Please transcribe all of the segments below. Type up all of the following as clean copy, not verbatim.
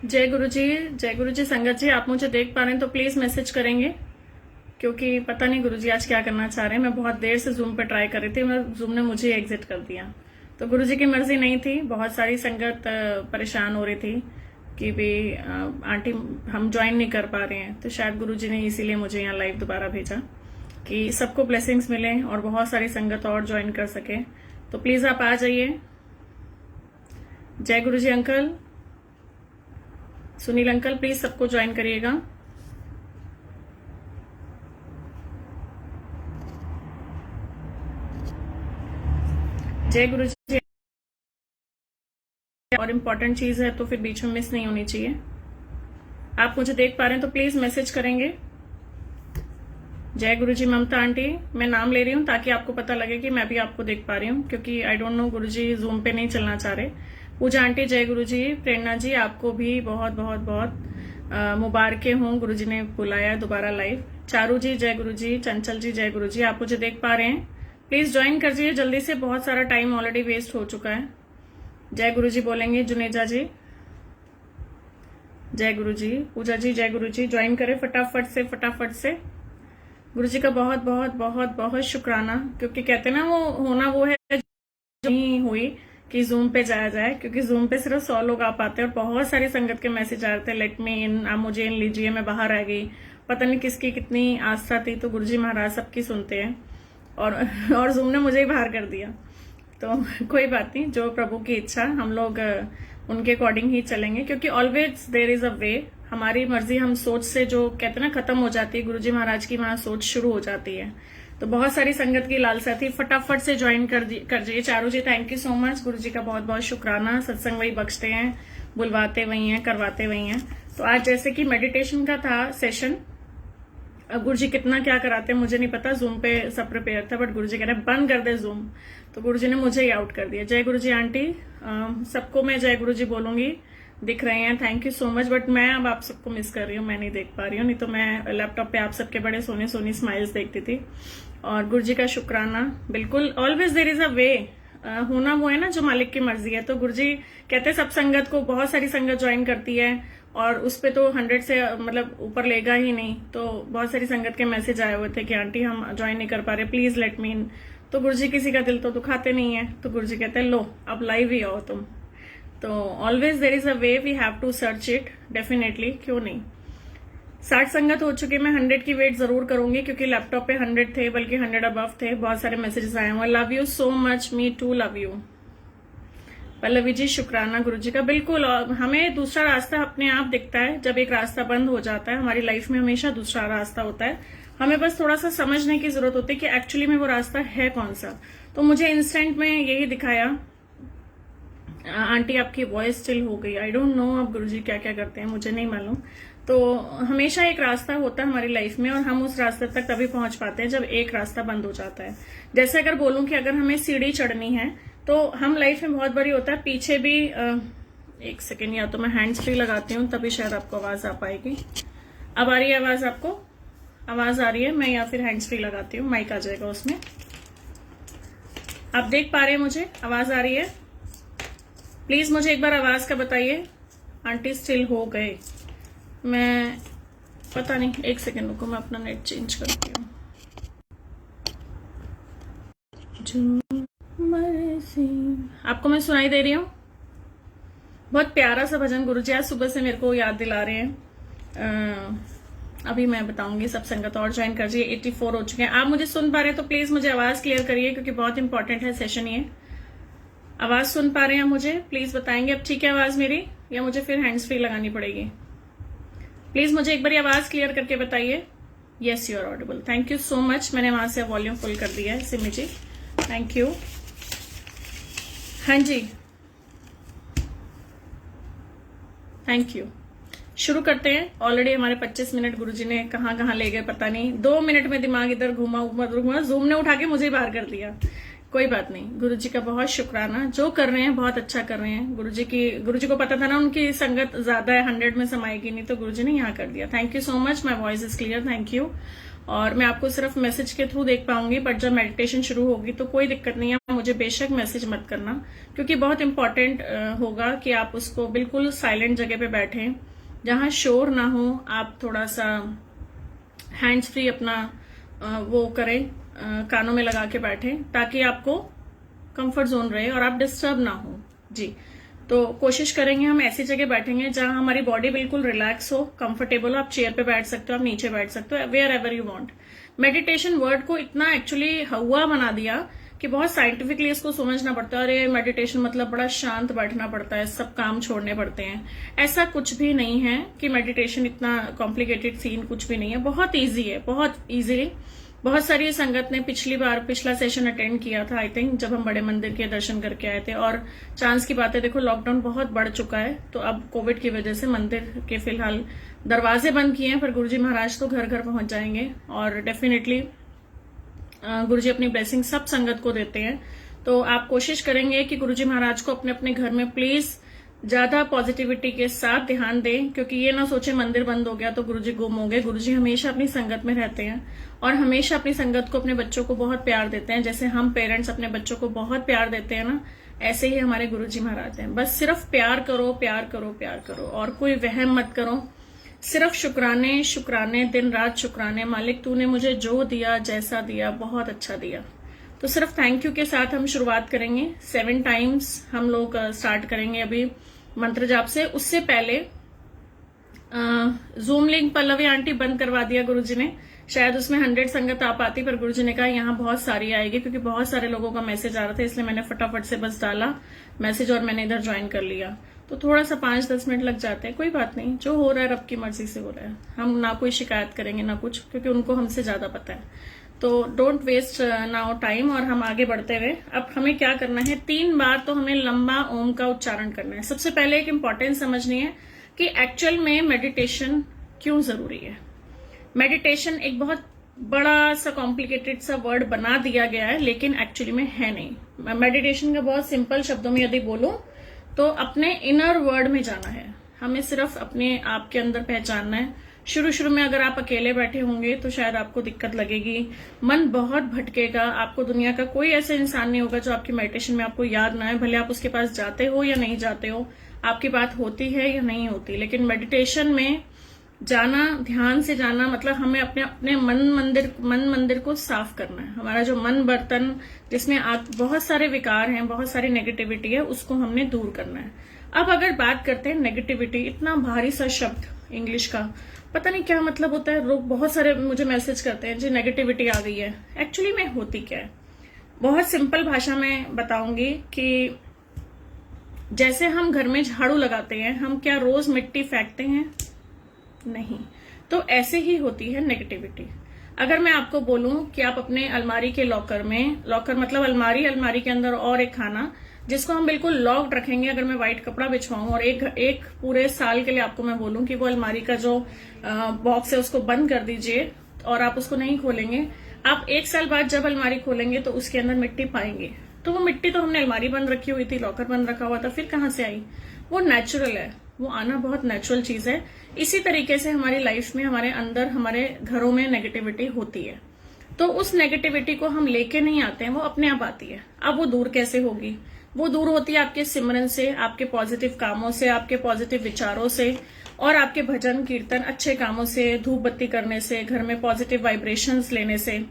जय गुरु जी। जय गुरु जी। संगत जी, आप मुझे देख पा रहे हैं तो प्लीज मैसेज करेंगे, क्योंकि पता नहीं गुरु जी आज क्या करना चाह रहे हैं। मैं बहुत देर से जूम पे ट्राई कर रही थी, मैं जूम ने मुझे एग्जिट कर दिया। तो गुरु जी की मर्जी नहीं थी। बहुत सारी संगत परेशान हो रही थी कि भी आंटी हम ज्वाइन नहीं कर पा रहे हैं, तो शायद गुरु जी ने इसीलिए मुझे यहाँ लाइव दोबारा भेजा कि सबको ब्लेसिंग्स मिले और बहुत सारी संगत और ज्वाइन कर सके। तो प्लीज आप आ जाइए। जय गुरु जी। अंकल सुनील अंकल, प्लीज सबको ज्वाइन करिएगा। जय गुरु जी। और इम्पोर्टेंट चीज है तो फिर बीच में मिस नहीं होनी चाहिए। आप मुझे देख पा रहे हैं तो प्लीज मैसेज करेंगे। जय गुरु जी। ममता आंटी, मैं नाम ले रही हूँ ताकि आपको पता लगे कि मैं भी आपको देख पा रही हूँ, क्योंकि I don't know Guru ji zoom पे नहीं चलना चाह रहे। पूजा आंटी जय गुरु जी। प्रेरणा जी, आपको भी बहुत बहुत बहुत मुबारकें हूँ, गुरु जी ने बुलाया दोबारा लाइव। चारू जी जय गुरु जी। चंचल जी जय गुरु जी। आप मुझे देख पा रहे हैं, प्लीज ज्वाइन कर दीजिए जल्दी से, बहुत सारा टाइम ऑलरेडी वेस्ट हो चुका है। जय गुरु जी बोलेंगे जुनेजा जी। जय गुरु जी। पूजा जी जय गुरु जी। ज्वाइन करें फटाफट से फटाफट से। गुरु जी का बहुत बहुत बहुत बहुत शुक्राना, क्योंकि कहते हैं ना वो होना वो है जो नहीं हुई कि जूम पे जाया जाए, क्योंकि जूम पे सिर्फ 100 लोग आ पाते हैं और बहुत सारी संगत के मैसेज आ रहे थे, लेट मी इन, आप मुझे इन लीजिए, मैं बाहर आ गई। पता नहीं किसकी कितनी आस्था थी, तो गुरु जी महाराज सबकी सुनते हैं और जूम ने मुझे ही बाहर कर दिया। तो कोई बात नहीं, जो प्रभु की इच्छा, हम लोग उनके अकॉर्डिंग ही चलेंगे, क्योंकि ऑलवेज देर इज अ वे। हमारी मर्जी हम सोच से जो कहते हैं ना खत्म हो जाती है, गुरुजी महाराज की वहां सोच शुरू हो जाती है। तो बहुत सारी संगत की लालसा थी, फटाफट से ज्वाइन कर दीजिए। चारू जी थैंक यू सो मच, गुरु जी का बहुत बहुत शुक्राना। सत्संग वही बख्शते हैं, बुलवाते वही हैं, करवाते वही हैं। तो आज जैसे कि मेडिटेशन का था सेशन, गुरु जी कितना क्या कराते हैं मुझे नहीं पता, जूम पे सब प्रिपेयर था, बट गुरु जी कह रहे बंद कर दे जूम, तो गुरु जी ने मुझे ही आउट कर दिया। जय गुरु जी आंटी, सबको मैं जय गुरु जी बोलूंगी, दिख रहे हैं, thank you so much. But मैं अब आप सबको मिस कर रही हूँ, मैं नहीं देख पा रही हूँ, नहीं तो मैं लैपटॉप पे आप सबके बड़े सोने सोनी स्माइल्स देखती थी। और गुरु जी का शुक्राना, बिल्कुल ऑलवेज देर इज अ वे। होना वो है ना जो मालिक की मर्जी है। तो गुरु जी कहते हैं सब संगत को, बहुत सारी संगत ज्वाइन करती है और उस पे तो 100 से मतलब ऊपर लेगा ही नहीं। तो बहुत सारी संगत के मैसेज आए हुए थे कि आंटी हम ज्वाइन नहीं कर पा रहे, प्लीज लेट मी इन। तो गुरु जी किसी का दिल तो दुखाते नहीं है, तो गुरु जी कहते हैं लो अब लाइव ही आओ तुम। तो always there is a way, we have to search it, definitely, क्यों नहीं। 60 संगत हो चुके, मैं 100 की वेट जरूर करूंगी, क्योंकि लैपटॉप पे 100 थे, बल्कि 100 अबव थे। बहुत सारे मैसेजेस आए हुए, love you so much, me too love you. Pallavi ji शुक्राना गुरु जी का। बिल्कुल, और हमें दूसरा रास्ता अपने आप दिखता है जब एक रास्ता बंद हो जाता है। हमारी लाइफ में हमेशा दूसरा रास्ता होता है, हमें बस थोड़ा सा समझने की जरूरत होती है कि एक्चुअली में वो रास्ता है कौन सा। तो मुझे इंस्टेंट में यही दिखाया। आंटी आपकी वॉइस स्टिल हो गई, आई डोंट नो अब गुरुजी क्या क्या करते हैं, मुझे नहीं मालूम। तो हमेशा एक रास्ता होता है हमारी लाइफ में, और हम उस रास्ते तक तभी पहुंच पाते हैं जब एक रास्ता बंद हो जाता है। जैसे अगर बोलूं कि अगर हमें सीढ़ी चढ़नी है, तो हम लाइफ में बहुत बड़ी होता है पीछे भी एक सेकेंड, या तो मैं हैंड्स फ्री लगाती हूँ तभी शायद आपको आवाज आ पाएगी। अब आ रही है आवाज? आपको आवाज आ रही है? मैं या फिर हैंड्स फ्री लगाती हूँ, माइक आ जाएगा उसमें। आप देख पा रहे हैं मुझे? आवाज आ रही है? प्लीज मुझे एक बार आवाज का बताइए। आंटी स्टिल हो गए, मैं पता नहीं, एक सेकेंड रुको, मैं अपना नेट चेंज करती हूँ। आपको मैं सुनाई दे रही हूँ? बहुत प्यारा सा भजन गुरुजी आज सुबह से मेरे को याद दिला रहे हैं। अभी मैं बताऊंगी, सब संगत और ज्वाइन कर जाइए। 84 हो चुके हैं। आप मुझे सुन पा रहे हैं तो प्लीज मुझे आवाज क्लियर करिए, क्योंकि बहुत इंपॉर्टेंट है सेशन ये। आवाज सुन पा रहे हैं मुझे? प्लीज बताएंगे अब ठीक है आवाज मेरी, या मुझे फिर हैंड्स फ्री लगानी पड़ेगी? प्लीज मुझे एक बार आवाज क्लियर करके बताइए। Yes you are audible, thank you so much. मैंने वहां से वॉल्यूम फुल कर दिया है सिमी जी, थैंक यू। हाँ जी, थैंक यू। शुरू करते हैं। ऑलरेडी हमारे 25 मिनट गुरुजी ने कहाँ कहाँ ले गए पता नहीं। 2 मिनट में दिमाग इधर घूमा घूमा, जूम ने उठा के मुझे बाहर कर दिया। कोई बात नहीं, गुरुजी का बहुत शुक्राना, जो कर रहे हैं बहुत अच्छा कर रहे हैं। गुरुजी को पता था ना उनकी संगत ज्यादा है, 100 में समाएगी नहीं, तो गुरुजी ने यहाँ कर दिया। Thank you so much, my voice is clear, thank you. और मैं आपको सिर्फ मैसेज के थ्रू देख पाऊंगी, बट जब मेडिटेशन शुरू होगी तो कोई दिक्कत नहीं है, मुझे बेशक मैसेज मत करना, क्योंकि बहुत इंपॉर्टेंट होगा कि आप उसको बिल्कुल साइलेंट जगह पे बैठें जहां शोर ना हो। आप थोड़ा सा हैंड्स फ्री अपना वो करें, कानों में लगा के बैठें, ताकि आपको कंफर्ट जोन रहे और आप डिस्टर्ब ना हो जी। तो कोशिश करेंगे हम ऐसी जगह बैठेंगे जहां हमारी बॉडी बिल्कुल रिलैक्स हो, कंफर्टेबल हो। आप चेयर पे बैठ सकते हो, आप नीचे बैठ सकते हो, wherever you want. Meditation word को इतना एक्चुअली हुआ बना दिया कि बहुत साइंटिफिकली इसको समझना पड़ता है। अरे मेडिटेशन मतलब बड़ा शांत बैठना पड़ता है, सब काम छोड़ने पड़ते हैं। ऐसा कुछ भी नहीं है कि मेडिटेशन इतना कॉम्प्लिकेटेड सीन कुछ भी नहीं है, बहुत ईजी है, बहुत ईजिली। बहुत सारी संगत ने पिछला सेशन अटेंड किया था, आई थिंक, जब हम बड़े मंदिर के दर्शन करके आए थे। और चांस की बात है, देखो लॉकडाउन बहुत बढ़ चुका है, तो अब कोविड की वजह से मंदिर के फिलहाल दरवाजे बंद किए हैं, पर गुरुजी महाराज तो घर घर पहुंच जाएंगे और डेफिनेटली गुरुजी अपनी ब्लेसिंग सब संगत को देते हैं। तो आप कोशिश करेंगे कि गुरुजी महाराज को अपने अपने घर में प्लीज ज्यादा पॉजिटिविटी के साथ ध्यान दें, क्योंकि ये ना सोचे मंदिर बंद हो गया तो गुरुजी गुम हो गए। गुरुजी हमेशा अपनी संगत में रहते हैं और हमेशा अपनी संगत को, अपने बच्चों को बहुत प्यार देते हैं। जैसे हम पेरेंट्स अपने बच्चों को बहुत प्यार देते हैं ना, ऐसे ही हमारे गुरुजी महाराज हैं। बस सिर्फ प्यार करो, प्यार करो, प्यार करो, और कोई वहम मत करो। सिर्फ शुक्राने शुक्राने, दिन रात शुक्राने। मालिक तूने मुझे जो दिया, जैसा दिया, बहुत अच्छा दिया। तो सिर्फ थैंक यू के साथ हम शुरुआत करेंगे। 7 टाइम्स हम लोग स्टार्ट करेंगे अभी मंत्र जाप से। उससे पहले जूम लिंक पल्लवी आंटी बंद करवा दिया गुरुजी ने, शायद उसमें 100 संगत आ पाती, पर गुरुजी ने कहा यहाँ बहुत सारी आएगी, क्योंकि बहुत सारे लोगों का मैसेज आ रहा था, इसलिए मैंने फटाफट से बस डाला मैसेज और मैंने इधर ज्वाइन कर लिया। तो थोड़ा सा 5-10 मिनट लग जाते हैं, कोई बात नहीं, जो हो रहा है रब की मर्जी से हो रहा है। हम ना कोई शिकायत करेंगे ना कुछ, क्योंकि उनको हमसे ज्यादा पता है। तो डोंट वेस्ट नाउ टाइम, और हम आगे बढ़ते हुए अब हमें क्या करना है, 3 बार तो हमें लंबा ओम का उच्चारण करना है। सबसे पहले एक इंपॉर्टेंस समझनी है कि एक्चुअल में मेडिटेशन क्यों जरूरी है। मेडिटेशन एक बहुत बड़ा सा कॉम्प्लिकेटेड सा वर्ड बना दिया गया है, लेकिन एक्चुअली में है नहीं। मेडिटेशन का बहुत सिंपल शब्दों में यदि बोलूं तो अपने इनर वर्ल्ड में जाना है, हमें सिर्फ अपने आप के अंदर पहचानना है। शुरू में अगर आप अकेले बैठे होंगे तो शायद आपको दिक्कत लगेगी, मन बहुत भटकेगा, आपको दुनिया का कोई ऐसा इंसान नहीं होगा जो आपकी मेडिटेशन में आपको याद ना है, भले आप उसके पास जाते हो या नहीं जाते हो, आपकी बात होती है या नहीं होती। लेकिन मेडिटेशन में जाना, ध्यान से जाना, मतलब हमें अपने अपने मन मंदिर को साफ करना है। हमारा जो मन बर्तन जिसमें बहुत सारे विकार हैं, बहुत सारी नेगेटिविटी है, उसको हमने दूर करना है। अब अगर बात करते हैं नेगेटिविटी, इतना भारी सा शब्द इंग्लिश का, पता नहीं क्या मतलब होता है। लोग बहुत सारे मुझे मैसेज करते हैं जी नेगेटिविटी आ गई है। एक्चुअली में होती क्या है, बहुत सिंपल भाषा में बताऊंगी कि जैसे हम घर में झाड़ू लगाते हैं, हम क्या रोज मिट्टी फेंकते हैं? नहीं। तो ऐसे ही होती है नेगेटिविटी। अगर मैं आपको बोलूं कि आप अपने अलमारी के लॉकर में, लॉकर मतलब अलमारी के अंदर और एक खाना जिसको हम बिल्कुल लॉक्ड रखेंगे, अगर मैं व्हाइट कपड़ा बिछवाऊं और एक पूरे साल के लिए आपको मैं बोलूं कि वो अलमारी का जो बॉक्स है उसको बंद कर दीजिए और आप उसको नहीं खोलेंगे, आप 1 साल बाद जब अलमारी खोलेंगे तो उसके अंदर मिट्टी पाएंगे। तो वो मिट्टी तो हमने अलमारी बंद रखी हुई थी, लॉकर बंद रखा हुआ था, फिर कहां से आई? वो नेचुरल है, वो आना बहुत नेचुरल चीज है। इसी तरीके से हमारी लाइफ में, हमारे अंदर, हमारे घरों में नेगेटिविटी होती है। तो उस नेगेटिविटी को हम लेके नहीं आते हैं, वो अपने आप आती है। अब वो दूर कैसे होगी? वो दूर होती है आपके सिमरन से, आपके पॉजिटिव कामों से, आपके पॉजिटिव विचारों से, और आपके भजन कीर्तन अच्छे कामों से, धूप बत्ती करने से, घर में पॉजिटिव वाइब्रेशंस लेने से।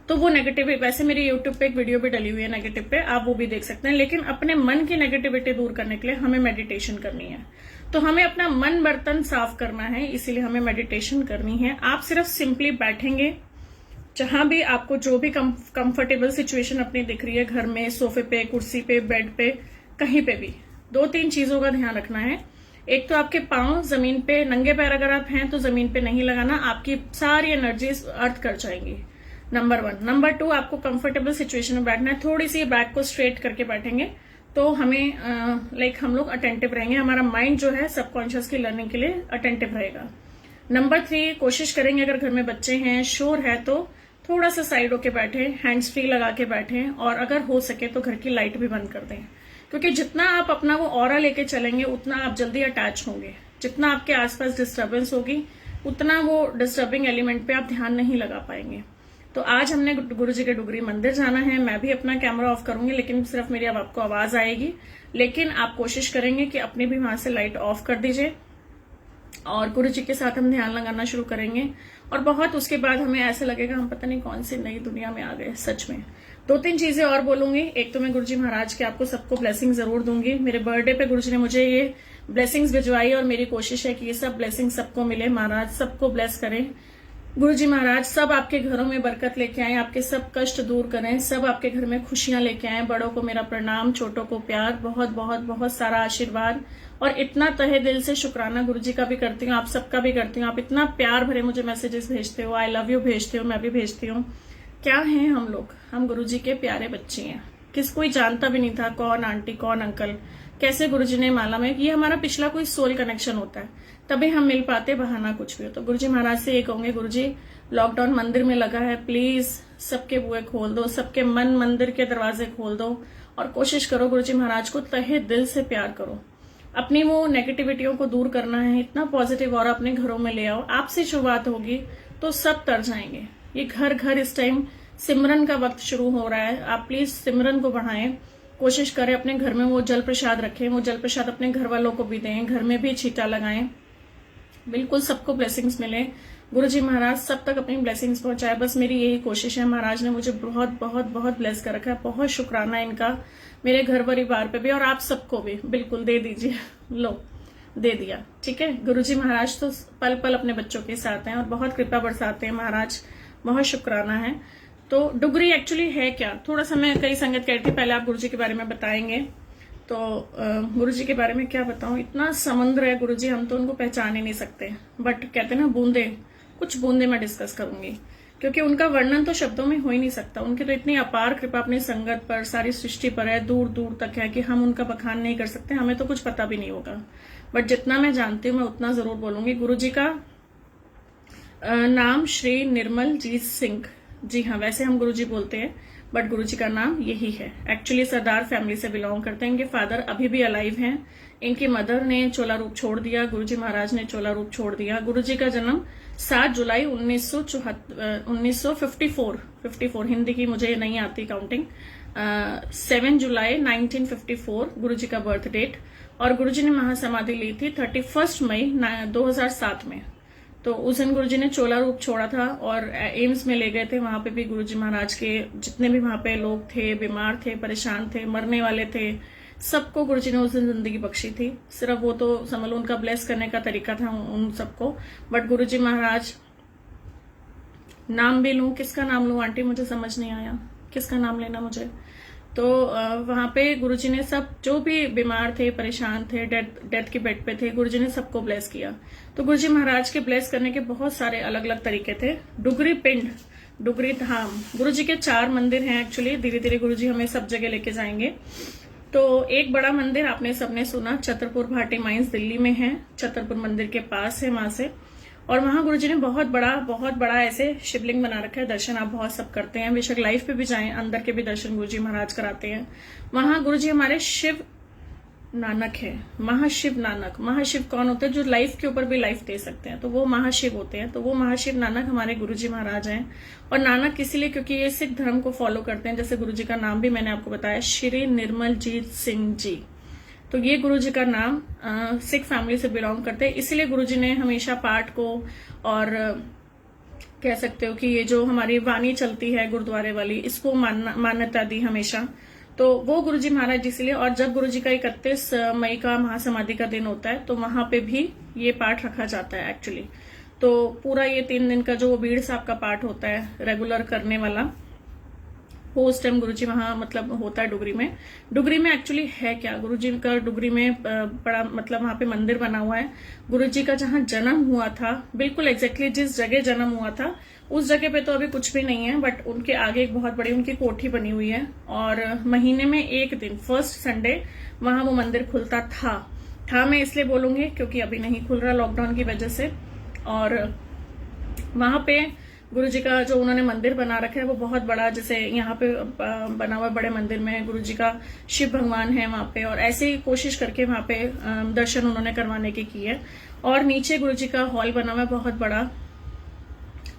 तो वो नेगेटिव, वैसे मेरी यूट्यूब पे एक वीडियो भी डली हुई है नेगेटिव पे, आप वो भी देख सकते हैं। लेकिन अपने मन की नेगेटिविटी दूर करने के लिए हमें मेडिटेशन करनी है। तो हमें अपना मन बर्तन साफ करना है, इसीलिए हमें मेडिटेशन करनी है। आप सिर्फ सिंपली बैठेंगे, जहां भी आपको जो भी कंफर्टेबल सिचुएशन अपनी दिख रही है, घर में, सोफे पे, कुर्सी पे, बेड पे, कहीं पे भी, 2-3 चीजों का ध्यान रखना है। एक तो आपके पांव जमीन पे, नंगे पैर अगर आप हैं तो जमीन पे नहीं लगाना, आपकी सारी एनर्जीज अर्थ कर जाएंगी, नंबर 1। नंबर 2, आपको कंफर्टेबल सिचुएशन में बैठना है। थोड़ी सी बैक को स्ट्रेट करके बैठेंगे तो हमें हम लोग अटेंटिव रहेंगे, हमारा माइंड जो है सबकॉन्शियस की लर्निंग के लिए अटेंटिव रहेगा। नंबर 3, कोशिश करेंगे अगर घर में बच्चे हैं, शोर है, तो थोड़ा सा साइड होके बैठे, हैंड्स फ्री लगा के बैठे, और अगर हो सके तो घर की लाइट भी बंद कर दें, क्योंकि जितना आप अपना वो ऑरा लेके चलेंगे उतना आप जल्दी अटैच होंगे। जितना आपके आसपास डिस्टर्बेंस होगी, उतना वो डिस्टर्बिंग एलिमेंट पे आप ध्यान नहीं लगा पाएंगे। तो आज हमने गुरु जी के डुगरी मंदिर जाना है। मैं भी अपना कैमरा ऑफ करूंगी, लेकिन सिर्फ मेरी अब आपको आवाज आएगी। लेकिन आप कोशिश करेंगे कि अपनी भी वहां से लाइट ऑफ कर दीजिए और गुरु जी के साथ हम ध्यान लगाना शुरू करेंगे। और बहुत उसके बाद हमें ऐसा लगेगा हम पता नहीं कौन सी नई दुनिया में आ गए सच में। 2-3 चीजें और बोलूंगी। एक तो मैं गुरु जी महाराज के आपको सबको ब्लेसिंग जरूर दूंगी। मेरे बर्थडे पे गुरु जी ने मुझे ये ब्लेसिंग्स भिजवाई और मेरी कोशिश है कि ये सब ब्लेसिंग सबको मिले। महाराज सबको ब्लेस करें। गुरु जी महाराज सब आपके घरों में बरकत लेके आए, आपके सब कष्ट दूर करें, सब आपके घर में खुशियां लेके आए। बड़ों को मेरा प्रणाम, छोटों को प्यार, बहुत बहुत बहुत सारा आशीर्वाद और इतना तहे दिल से शुक्राना गुरु जी का भी करती हूँ, आप सबका भी करती हूँ। आप इतना प्यार भरे मुझे मैसेजेस भेजते हो, आई लव यू भेजते हो, मैं भी भेजती हूँ। क्या हैं हम लोग, हम गुरु जी के प्यारे बच्चे हैं। किस कोई जानता भी नहीं था कौन आंटी कौन अंकल, कैसे गुरु जी ने माला में, ये हमारा पिछला कोई सोल कनेक्शन होता है, तभी हम मिल पाते, बहाना कुछ भी हो। तो गुरु जी महाराज से ये कहूंगे, गुरु जी लॉकडाउन मंदिर में लगा है, प्लीज सबके बुए खोल दो, सबके मन मंदिर के दरवाजे खोल दो और कोशिश करो गुरु जी महाराज को तहे दिल से प्यार करो। अपनी वो नेगेटिविटियों को दूर करना है, इतना पॉजिटिव और अपने घरों में ले आओ। आपसे शुरुआत होगी तो सब तर जाएंगे। ये घर घर इस टाइम सिमरन का वक्त शुरू हो रहा है, आप प्लीज सिमरन को बढ़ाएं। कोशिश करें अपने घर में वो जल प्रसाद रखें, वो जल प्रसाद अपने घर वालों को भी दें, घर में भी छीटा लगाएं। बिल्कुल सबको ब्लेसिंग्स मिले। गुरु जी महाराज सब तक अपनी ब्लेसिंग्स पहुंचाए, बस मेरी यही कोशिश है। महाराज ने मुझे बहुत बहुत बहुत ब्लेस कर रखा है, बहुत शुक्राना इनका, मेरे घर परिवार पे भी और आप सबको भी। बिल्कुल दे दीजिए, लो दे दिया, ठीक है। गुरु जी महाराज तो पल पल अपने बच्चों के साथ हैं और बहुत कृपा बरसाते हैं महाराज, बहुत शुक्राना है। तो डुगरी एक्चुअली है क्या, थोड़ा सा मैं कई संगत कहती, पहले आप गुरु जी के बारे में बताएंगे। तो गुरु जी के बारे में क्या बताऊं, इतना समुद्र है गुरु जी, हम तो उनको पहचान ही नहीं सकते। बट कहते ना बूंदे, कुछ बूंदे मैं डिस्कस करूंगी क्योंकि उनका वर्णन तो शब्दों में हो ही नहीं सकता। उनकी तो इतनी अपार कृपा अपनी संगत पर, सारी सृष्टि पर है, दूर दूर तक है कि हम उनका बखान नहीं कर सकते, हमें तो कुछ पता भी नहीं होगा। बट जितना मैं जानती हूँ मैं उतना जरूर बोलूंगी। गुरु जी का नाम श्री निर्मल जीत सिंह, जी हाँ वैसे हम गुरु जी बोलते हैं बट गुरु जी का नाम यही है। एक्चुअली सरदार फैमिली से बिलोंग करते हैं। इनके फादर अभी भी अलाइव हैं, इनकी मदर ने चोला रूप छोड़ दिया, गुरु जी महाराज ने चोला रूप छोड़ दिया। गुरु जी का जन्म 7 जुलाई 1954, हिंदी की मुझे नहीं आती काउंटिंग, 7 जुलाई 1954 गुरु जी का बर्थ डेट। और गुरु जी ने महासमाधि ली थी 31 मई 2007 में। तो उस दिन गुरुजी ने चोला रूप छोड़ा था और एम्स में ले गए थे। वहां पे भी गुरुजी महाराज के जितने भी वहां पे लोग थे, बीमार थे, परेशान थे, मरने वाले थे, सबको गुरुजी ने उस दिन जिंदगी बख्शी थी। सिर्फ वो तो समझ लो उनका ब्लेस करने का तरीका था उन सबको। बट गुरुजी महाराज, नाम भी लूं, किसका नाम लूं आंटी, मुझे समझ नहीं आया किसका नाम लेना मुझे। तो वहां पे गुरुजी ने सब जो भी बीमार थे, परेशान थे, डेथ के बेड पे थे, गुरुजी ने सबको ब्लेस किया। तो गुरुजी महाराज के ब्लेस करने के बहुत सारे अलग अलग तरीके थे। डुगरी पिंड, डुगरी धाम, गुरुजी के 4 मंदिर हैं एक्चुअली। धीरे धीरे गुरुजी हमें सब जगह लेके जाएंगे। तो एक बड़ा मंदिर आपने सबने सुना, छतरपुर भाटी माइंस दिल्ली में है, छतरपुर मंदिर के पास है वहां से। और वहां गुरुजी ने बहुत बड़ा ऐसे शिवलिंग बना रखा है। दर्शन आप बहुत सब करते हैं, बेशक लाइव पे भी जाएं, अंदर के भी दर्शन गुरुजी महाराज कराते हैं। वहां गुरुजी हमारे शिव नानक है, महाशिव नानक। महाशिव कौन होते हैं, जो लाइफ के ऊपर भी लाइफ दे सकते हैं, तो वो महाशिव होते हैं। तो वो महाशिव नानक हमारे गुरुजी महाराज हैं। और नानक इसीलिए क्योंकि ये सिख धर्म को फॉलो करते हैं। जैसे गुरुजी का नाम भी मैंने आपको बताया, श्री निर्मल जीत सिंह जी। तो ये गुरुजी का नाम सिख फैमिली से बिलोंग करते हैं, इसलिए गुरुजी ने हमेशा पाठ को और कह सकते हो कि ये जो हमारी वाणी चलती है गुरुद्वारे वाली, इसको मान्यता दी हमेशा। तो वो गुरुजी महाराज इसलिए। और जब गुरुजी का 31 मई का महासमाधि का दिन होता है तो वहां पे भी ये पाठ रखा जाता है एक्चुअली। तो पूरा ये 3 दिन का जो बीड़ साहब का पाठ होता है रेगुलर करने वाला, वो उस टाइम गुरुजी वहां मतलब होता है डुगरी में। डुगरी में एक्चुअली है क्या, गुरुजी का डुगरी में बड़ा मतलब वहां पे मंदिर बना हुआ है। गुरुजी का जहां जन्म हुआ था, बिल्कुल एग्जैक्टली जिस जगह जन्म हुआ था उस जगह पे तो अभी कुछ भी नहीं है, बट उनके आगे एक बहुत बड़ी उनकी कोठी बनी हुई है। और महीने में एक दिन, फर्स्ट संडे, वहां वो मंदिर खुलता था मैं इसलिए बोलूंगी क्योंकि अभी नहीं खुल रहा लॉकडाउन की वजह से। और वहां पे गुरु जी का जो उन्होंने मंदिर बना रखा है वो बहुत बड़ा, जैसे यहाँ पे बना हुआ बड़े मंदिर में गुरु जी का शिव भगवान है वहां पे, और ऐसे ही कोशिश करके वहां पे दर्शन उन्होंने करवाने की है। और नीचे गुरु जी का हॉल बना हुआ है बहुत बड़ा।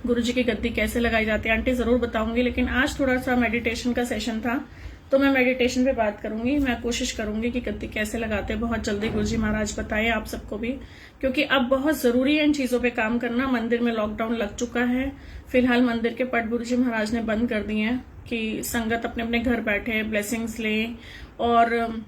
गुरु जी की गद्दी कैसे लगाई जाती है आंटी जरूर बताऊंगी, लेकिन आज थोड़ा सा मेडिटेशन का सेशन था तो मैं मेडिटेशन पे बात करूंगी। मैं कोशिश करूंगी कि गद्दी कैसे लगाते हैं बहुत जल्दी गुरुजी महाराज बताएं आप सबको भी, क्योंकि अब बहुत जरूरी है इन चीजों पे काम करना। मंदिर में लॉकडाउन लग चुका है, फिलहाल मंदिर के पट गुरुजी महाराज ने बंद कर दिए हैं कि संगत अपने अपने घर बैठे ब्लेसिंग्स ले और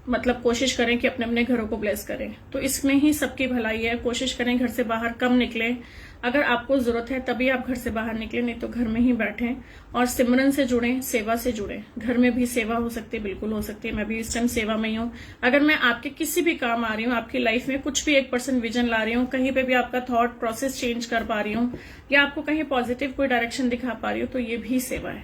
मतलब कोशिश करें कि अपने अपने घरों को ब्लेस करें। तो इसमें ही सबकी भलाई है। कोशिश करें घर से बाहर कम निकलें, अगर आपको जरूरत है तभी आप घर से बाहर निकलें, नहीं तो घर में ही बैठें और सिमरन से जुड़ें, सेवा से जुड़ें। घर में भी सेवा हो सकती है, बिल्कुल हो सकती है। मैं भी इस टाइम सेवा में ही हूँ। अगर मैं आपके किसी भी काम आ रही हूँ, आपकी लाइफ में कुछ भी 1% विजन ला रही हूँ, कहीं पे भी आपका थॉट प्रोसेस चेंज कर पा रही हूँ या आपको कहीं पॉजिटिव कोई डायरेक्शन दिखा पा रही हूँ, तो ये भी सेवा है।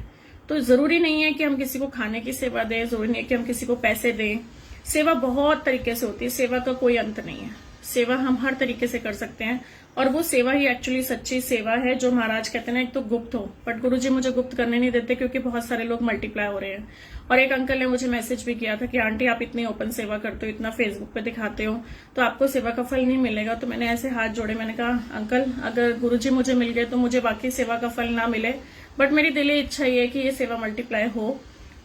तो जरूरी नहीं है कि हम किसी को खाने की सेवा दें, जरूरी नहीं है कि हम किसी को पैसे दें। सेवा बहुत तरीके से होती है, सेवा का कोई अंत नहीं है। सेवा हम हर तरीके से कर सकते हैं और वो सेवा ही एक्चुअली सच्ची सेवा है, जो महाराज कहते हैं ना, एक तो गुप्त हो, बट गुरुजी मुझे गुप्त करने नहीं देते क्योंकि बहुत सारे लोग मल्टीप्लाई हो रहे हैं। और एक अंकल ने मुझे मैसेज भी किया था कि आंटी आप इतनी ओपन सेवा करते हो, इतना फेसबुक पे दिखाते हो, तो आपको सेवा का फल नहीं मिलेगा। तो मैंने ऐसे हाथ जोड़े, मैंने कहा अंकल अगर गुरुजी मुझे मिल गए तो मुझे बाकी सेवा का फल ना मिले, बट मेरी दिली इच्छा ये है कि ये सेवा मल्टीप्लाई हो।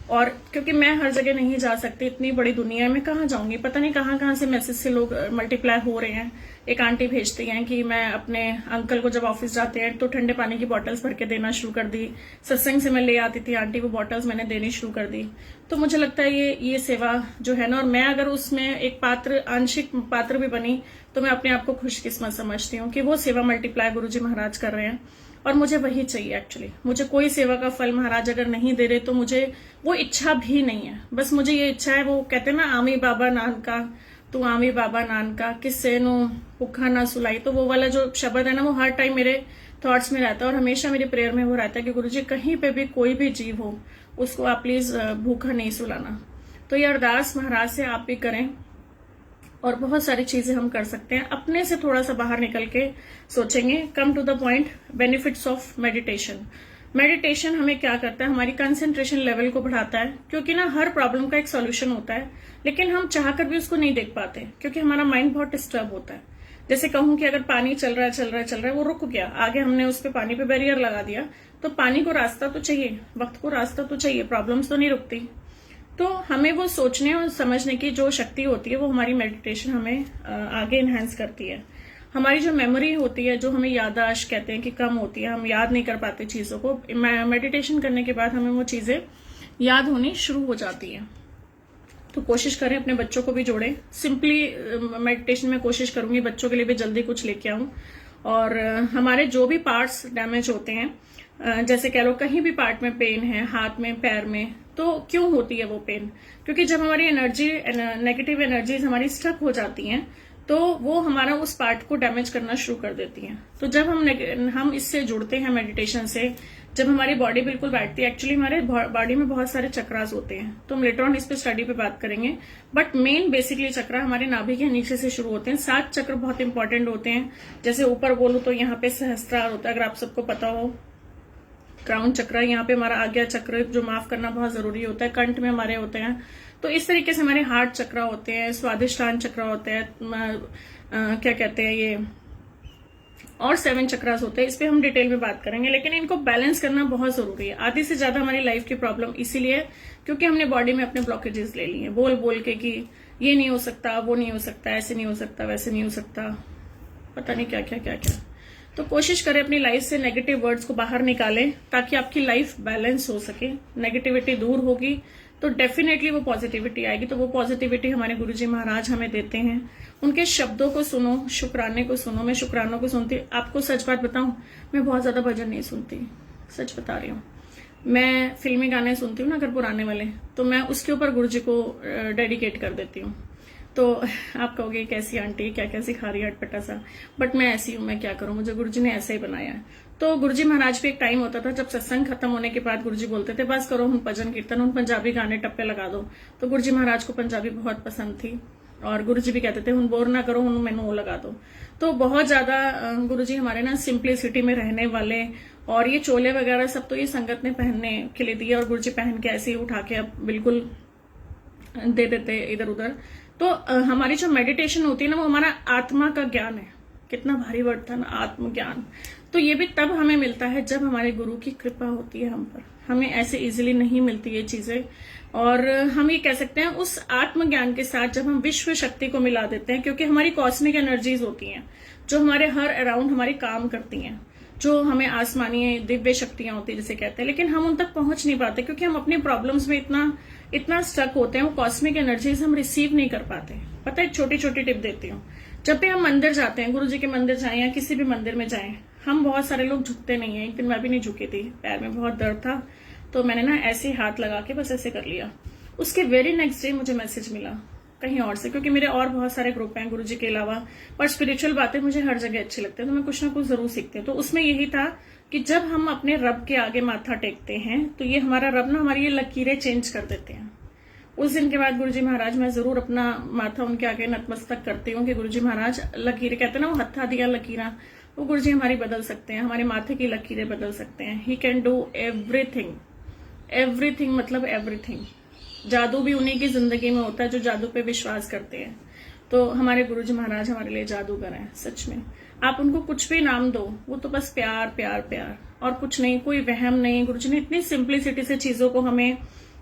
और क्योंकि मैं हर जगह नहीं जा सकती, इतनी बड़ी दुनिया में कहाँ जाऊंगी, पता नहीं कहाँ कहाँ से मैसेज से लोग मल्टीप्लाई हो रहे हैं। एक आंटी भेजती हैं कि मैं अपने अंकल को जब ऑफिस जाते हैं तो ठंडे पानी की बॉटल्स भर के देना शुरू कर दी। सत्संग से मैं ले आती थी आंटी, वो बॉटल्स मैंने देनी शुरू कर दी। तो मुझे लगता है ये सेवा जो है ना, और मैं अगर उसमें एक पात्र, आंशिक पात्र भी बनी, तो मैं अपने आप को खुशकिस्मत समझती हूँ कि वो सेवा मल्टीप्लाई गुरुजी महाराज कर रहे हैं और मुझे वही चाहिए एक्चुअली। मुझे कोई सेवा का फल महाराज अगर नहीं दे रहे तो मुझे वो इच्छा भी नहीं है। बस मुझे ये इच्छा है, वो कहते हैं ना आमी बाबा नानका, तू आमी बाबा नानका किससे नो भूखा ना सुलाई, तो वो वाला जो शब्द है ना, वो हर टाइम मेरे थॉट्स में रहता है और हमेशा मेरी प्रेयर में वो रहता है कि गुरुजी कहीं पे भी कोई भी जीव हो उसको आप प्लीज भूखा नहीं सुलाना। तो ये अरदास महाराज से आप भी करें और बहुत सारी चीजें हम कर सकते हैं। अपने से थोड़ा सा बाहर निकल के सोचेंगे। Come to the point, benefits of meditation. Meditation हमें क्या करता है, हमारी कंसंट्रेशन लेवल को बढ़ाता है, क्योंकि ना हर प्रॉब्लम का एक सॉल्यूशन होता है, लेकिन हम चाहकर भी उसको नहीं देख पाते क्योंकि हमारा माइंड बहुत डिस्टर्ब होता है। जैसे कहूं कि अगर पानी चल रहा है वो रुक गया, आगे हमने उस पे पानी पे बैरियर लगा दिया, तो पानी को रास्ता तो चाहिए, वक्त को रास्ता तो चाहिए, प्रॉब्लम्स तो नहीं रुकती। तो हमें वो सोचने और समझने की जो शक्ति होती है वो हमारी मेडिटेशन हमें आगे इनहेंस करती है। हमारी जो मेमोरी होती है, जो हमें याददाश्त कहते हैं कि कम होती है, हम याद नहीं कर पाते चीजों को, मेडिटेशन करने के बाद हमें वो चीजें याद होनी शुरू हो जाती है। तो कोशिश करें अपने बच्चों को भी जोड़ें। सिंपली मेडिटेशन में कोशिश करूंगी बच्चों के लिए भी जल्दी कुछ लेके आऊं। और हमारे जो भी पार्ट्स डैमेज होते हैं, जैसे कह लो कहीं भी पार्ट में पेन है, हाथ में, पैर में, तो क्यों होती है वो पेन? क्योंकि जब हमारी एनर्जी, नेगेटिव एनर्जीज हमारी स्टक हो जाती हैं तो वो हमारा उस पार्ट को डैमेज करना शुरू कर देती हैं। तो जब हम इससे जुड़ते हैं मेडिटेशन से, जब हमारी बॉडी बिल्कुल बैठती है, एक्चुअली हमारे बॉडी में बहुत सारे चक्रास होते हैं, तो हम लेटर ऑन इस पे स्टडी पे बात करेंगे, बट मेन बेसिकली चक्र हमारे नाभि के नीचे से शुरू होते हैं। 7 चक्र बहुत इंपॉर्टेंट होते हैं। जैसे ऊपर बोलूं तो यहाँ पे सहस्त्रार होता है, अगर आप सबको पता हो, क्राउन चक्र, यहाँ पे हमारा आज्ञा चक्र जो माफ करना बहुत जरूरी होता है, कंठ में हमारे होते हैं। तो इस तरीके से हमारे हार्ट चक्र होते हैं, स्वादिष्टान चक्र होते हैं, क्या कहते हैं ये, और 7 चक्रास होते हैं। इस पे हम डिटेल में बात करेंगे, लेकिन इनको बैलेंस करना बहुत जरूरी है। आधी से ज्यादा हमारी लाइफ की प्रॉब्लम इसीलिए क्योंकि हमने बॉडी में अपने ब्लॉकेजेस ले लिए, बोल बोल के कि ये नहीं हो सकता, वो नहीं हो सकता, ऐसे नहीं हो सकता, वैसे नहीं हो सकता, पता नहीं क्या क्या क्या क्या। तो कोशिश करें अपनी लाइफ से नेगेटिव वर्ड्स को बाहर निकालें ताकि आपकी लाइफ बैलेंस हो सके। नेगेटिविटी दूर होगी तो डेफिनेटली वो पॉजिटिविटी आएगी। तो वो पॉजिटिविटी हमारे गुरुजी महाराज हमें देते हैं। उनके शब्दों को सुनो, शुक्राने को सुनो। मैं शुक्रानों को सुनती, आपको सच बात बताऊं, मैं बहुत ज्यादा भजन नहीं सुनती, सच बता रही हूँ। मैं फिल्मी गाने सुनती हूँ ना, अगर पुराने वाले, तो मैं उसके ऊपर गुरुजी को डेडिकेट कर देती हूँ। तो आप कहोगे कैसी आंटी, क्या क्या सिखा रही है अटपटा सा, बट मैं ऐसी हूं, मैं क्या करूं, मुझे गुरुजी ने ऐसे ही बनाया है। तो गुरुजी महाराज पे एक टाइम होता था जब सत्संग खत्म होने के बाद गुरुजी बोलते थे बस करो हम भजन कीर्तन, उन पंजाबी गाने टप्पे लगा दो। तो गुरुजी महाराज को पंजाबी बहुत पसंद थी और गुरुजी भी कहते थे हुण बोर ना करो, हुण मैनू वो लगा दो। तो बहुत ज्यादा गुरुजी हमारे ना सिंप्लिसिटी में रहने वाले, और ये चोले वगैरह सब तो ये संगत ने पहनने के लिए दिए और गुरुजी पहन के ऐसे ही उठा के अब बिल्कुल दे देते इधर उधर। तो हमारी जो मेडिटेशन होती है ना वो हमारा आत्मा का ज्ञान है। कितना भारी वर्ड था ना, आत्मज्ञान। तो ये भी तब हमें मिलता है जब हमारे गुरु की कृपा होती है हम पर। हमें ऐसे इजीली नहीं मिलती ये चीजें। और हम ये कह सकते हैं उस आत्मज्ञान के साथ जब हम विश्व शक्ति को मिला देते हैं, क्योंकि हमारी कॉस्मिक एनर्जीज होती हैं जो हमारे हर अराउंड हमारे काम करती हैं, जो हमें आसमानी दिव्य शक्तियां होती है जिसे कहते हैं, लेकिन हम उन तक पहुंच नहीं पाते क्योंकि हम अपनी प्रॉब्लम्स में इतना स्टक होते हैं, वो कॉस्मिक एनर्जीज हम रिसीव नहीं कर पाते। पता है, छोटी छोटी टिप देती हूँ। जब भी हम मंदिर जाते हैं, गुरु जी के मंदिर जाएं या किसी भी मंदिर में जाएं, हम बहुत सारे लोग झुकते नहीं है। एक दिन मैं भी नहीं झुकी थी, पैर में बहुत दर्द था, तो मैंने ना ऐसे हाथ लगा के बस ऐसे कर लिया। उसके वेरी नेक्स्ट डे मुझे मैसेज मिला कहीं और से, क्योंकि मेरे और बहुत सारे ग्रुप हैं गुरुजी के अलावा, पर स्पिरिचुअल बातें मुझे हर जगह अच्छी लगती है, तो मैं कुछ ना कुछ जरूर सीखती हूँ। तो उसमें यही था कि जब हम अपने रब के आगे माथा टेकते हैं तो ये हमारा रब ना हमारी ये लकीरें चेंज कर देते हैं। उस दिन के बाद गुरुजी महाराज मैं जरूर अपना माथा उनके आगे नतमस्तक करती हूँ कि गुरुजी महाराज लकीरें कहते हैं ना, वो हत्था दिया लकीरा, वो गुरुजी हमारी बदल सकते हैं, हमारे माथे की लकीरें बदल सकते हैं। He can do everything, everything मतलब एवरीथिंग। जादू भी उन्हीं की जिंदगी में होता है जो जादू पे विश्वास करते हैं। तो हमारे गुरुजी महाराज हमारे लिए जादूगर हैं सच में। आप उनको कुछ भी नाम दो, वो तो बस प्यार प्यार प्यार और कुछ नहीं, कोई वहम नहीं। गुरुजी ने इतनी सिंप्लिसिटी से चीजों को हमें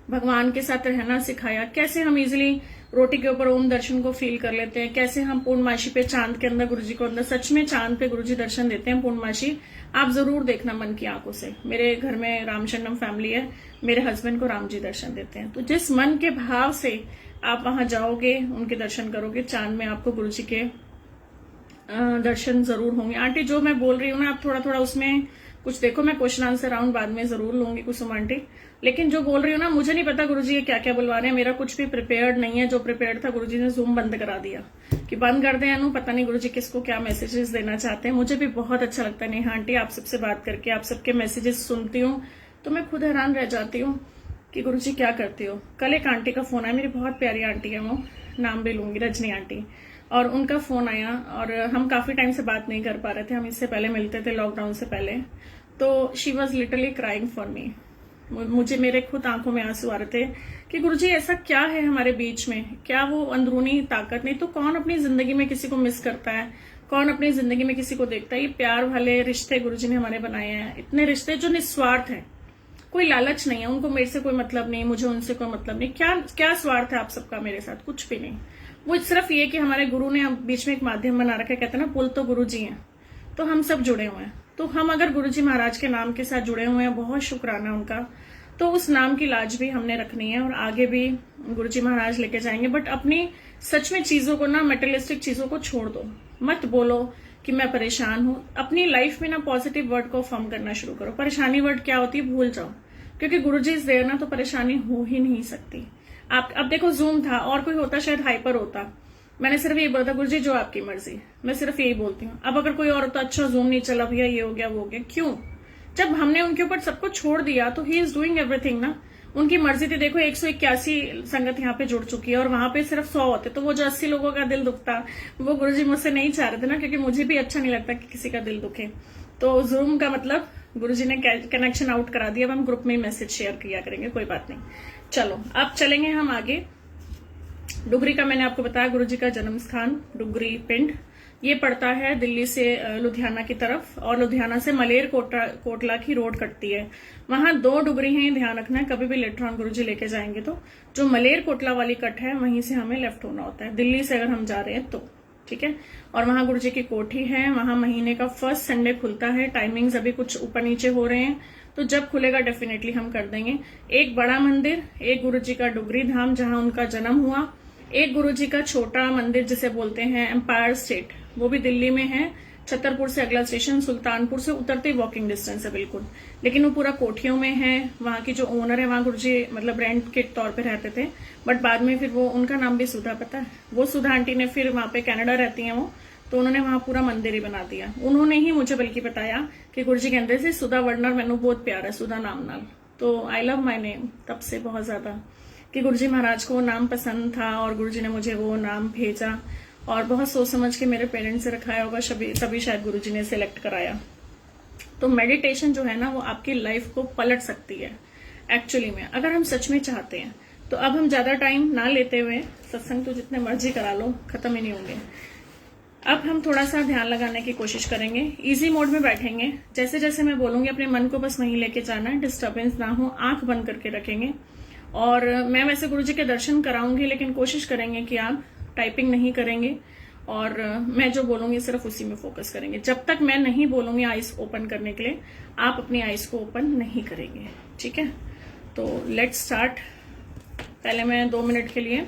भगवान के साथ रहना सिखाया। कैसे हम इजिली रोटी के ऊपर ओम दर्शन को फील कर लेते हैं, कैसे हम पूर्णमासी पे चांद के अंदर गुरुजी को अंदर सच में चांद पे गुरुजी दर्शन देते हैं पूर्णमासी। आप जरूर देखना मन की आंखों से। मेरे घर में रामचंद्रम फैमिली है, मेरे हस्बैंड को राम जी दर्शन देते हैं। तो जिस मन के भाव से आप वहां जाओगे, उनके दर्शन करोगे, चांद में आपको गुरुजी के दर्शन जरूर होंगे। आंटी जो मैं बोल रही हूँ ना, आप थोड़ा थोड़ा उसमें कुछ देखो। मैं क्वेश्चन आंसर राउंड बाद में जरूर लूंगी कुसुम आंटी, लेकिन जो बोल रही हूँ ना, मुझे नहीं पता गुरुजी ये क्या क्या बुलवा रहे हैं। मेरा कुछ भी प्रिपेयर्ड नहीं है। जो प्रिपेयर्ड था गुरुजी ने जूम बंद करा दिया कि बंद कर दे अनु, पता नहीं गुरुजी किसको क्या मैसेजेस देना चाहते हैं। मुझे भी बहुत अच्छा लगता है नेहा आंटी आपसे बात करके, आप सबके मैसेजेस सुनती हूँ तो मैं खुद हैरान रह जाती हूँ कि गुरुजी क्या करती हो। कल एक आंटी का फोन आया, मेरी बहुत प्यारी आंटी है, वो नाम भी लूंगी, रजनी आंटी, और उनका फोन आया और हम काफी टाइम से बात नहीं कर पा रहे थे। हम इससे पहले मिलते थे लॉकडाउन से पहले। तो she was literally crying for me. मुझे मेरे खुद आंखों में आंसू आ रहे थे कि गुरुजी ऐसा क्या है हमारे बीच में, क्या वो अंदरूनी ताकत नहीं तो कौन अपनी जिंदगी में किसी को मिस करता है, कौन अपनी जिंदगी में किसी को देखता है। ये प्यार वाले रिश्ते गुरुजी ने हमारे बनाए हैं, इतने रिश्ते जो निस्वार्थ हैं, कोई लालच नहीं है उनको, मेरे से कोई मतलब नहीं, मुझे उनसे कोई मतलब नहीं। क्या स्वार्थ है आप सबका मेरे साथ? कुछ भी नहीं। वो सिर्फ ये कि हमारे गुरु ने बीच में एक माध्यम बना रखा है, कहते हैं ना पुल तो गुरु जी हैं, तो हम सब जुड़े हुए हैं। तो हम अगर गुरुजी महाराज के नाम के साथ जुड़े हुए हैं, बहुत शुक्राना उनका, तो उस नाम की लाज भी हमने रखनी है और आगे भी गुरुजी महाराज लेके जाएंगे। बट अपनी सच में चीजों को ना, मेटेरियलिस्टिक चीजों को छोड़ दो, मत बोलो कि मैं परेशान हूं। अपनी लाइफ में ना पॉजिटिव वर्ड को फॉर्म करना शुरू करो। परेशानी वर्ड क्या होती है भूल जाओ, क्योंकि गुरुजी इस देर ना तो परेशानी हो ही नहीं सकती। आप अब देखो जूम था, और कोई होता शायद हाइपर होता। मैंने सिर्फ यही बोला था गुरुजी जो आपकी मर्जी, मैं सिर्फ यही बोलती हूँ। अब अगर कोई और होता, अच्छा जूम नहीं चला भैया, ये हो गया वो हो गया, क्यों? जब हमने उनके ऊपर सबको छोड़ दिया तो ही इज डूइंग एवरीथिंग ना, उनकी मर्जी थी। देखो 181 संगत यहाँ पे जुड़ चुकी है और वहां पे सिर्फ 100 होते, तो वो जो 80 लोगों का दिल दुखता, वो गुरुजी मुझसे नहीं चाह रहे थे ना, क्योंकि मुझे भी अच्छा नहीं लगता कि किसी का दिल दुखे। तो जूम का मतलब गुरुजी ने कनेक्शन आउट करा दिया। अब हम ग्रुप में ही मैसेज शेयर किया करेंगे, कोई बात नहीं। चलो अब चलेंगे हम आगे। डुगरी का मैंने आपको बताया, गुरुजी का जन्म स्थान डुगरी पिंड, ये पड़ता है दिल्ली से लुधियाना की तरफ, और लुधियाना से मलेर कोटला की रोड कटती है। वहां 2 डुगरी हैं, ध्यान रखना है। कभी भी लेटर ऑन गुरुजी लेके जाएंगे तो जो मलेर कोटला वाली कट है वहीं से हमें लेफ्ट होना होता है, दिल्ली से अगर हम जा रहे हैं तो, ठीक है। और वहां गुरुजी की कोठी है, वहां महीने का फर्स्ट संडे खुलता है। टाइमिंग्स अभी कुछ ऊपर नीचे हो रहे हैं, तो जब खुलेगा डेफिनेटली हम कर देंगे। एक बड़ा मंदिर, एक गुरुजी का डुगरी धाम जहां उनका जन्म हुआ, एक गुरुजी का छोटा मंदिर जिसे बोलते हैं एम्पायर स्टेट, वो भी दिल्ली में है। छतरपुर से अगला स्टेशन, सुल्तानपुर से उतरते ही वॉकिंग डिस्टेंस है बिल्कुल, लेकिन वो पूरा कोठियों में है। वहां की जो ओनर है, वहां गुरुजी मतलब रेंट के तौर पे रहते थे, बट बाद में फिर वो, उनका नाम भी सुधा, पता है वो सुधा आंटी ने फिर वहां पे कनाडा रहती हैं वो, तो उन्होंने वहां पूरा मंदिर ही बना दिया। उन्होंने ही मुझे बल्कि बताया कि गुरुजी कहते थे सुधा वर्नर मैनू बहुत प्यार है सुधा नाम नाल, तो आई लव माई नेम तब से बहुत ज्यादा। कि गुरुजी महाराज को वो नाम पसंद था और गुरुजी ने मुझे वो नाम भेजा और बहुत सोच समझ के मेरे पेरेंट्स से रखाया होगा, तभी शायद गुरुजी ने सिलेक्ट कराया। तो मेडिटेशन जो है ना वो आपकी लाइफ को पलट सकती है एक्चुअली में, अगर हम सच में चाहते हैं। तो अब हम ज्यादा टाइम ना लेते हुए, सत्संग तो जितने मर्जी करा लो खत्म ही नहीं होंगे, अब हम थोड़ा सा ध्यान लगाने की कोशिश करेंगे। इजी मोड में बैठेंगे, जैसे जैसे मैं बोलूंगी अपने मन को बस वहीं लेके जाना है, डिस्टर्बेंस ना हो, आंख बंद करके रखेंगे। और मैं वैसे गुरुजी के दर्शन कराऊंगी, लेकिन कोशिश करेंगे कि आप टाइपिंग नहीं करेंगे और मैं जो बोलूंगी सिर्फ उसी में फोकस करेंगे। जब तक मैं नहीं बोलूंगी आईज ओपन करने के लिए, आप अपनी आईज को ओपन नहीं करेंगे, ठीक है। तो लेट्स स्टार्ट। पहले मैं 2 मिनट के लिए,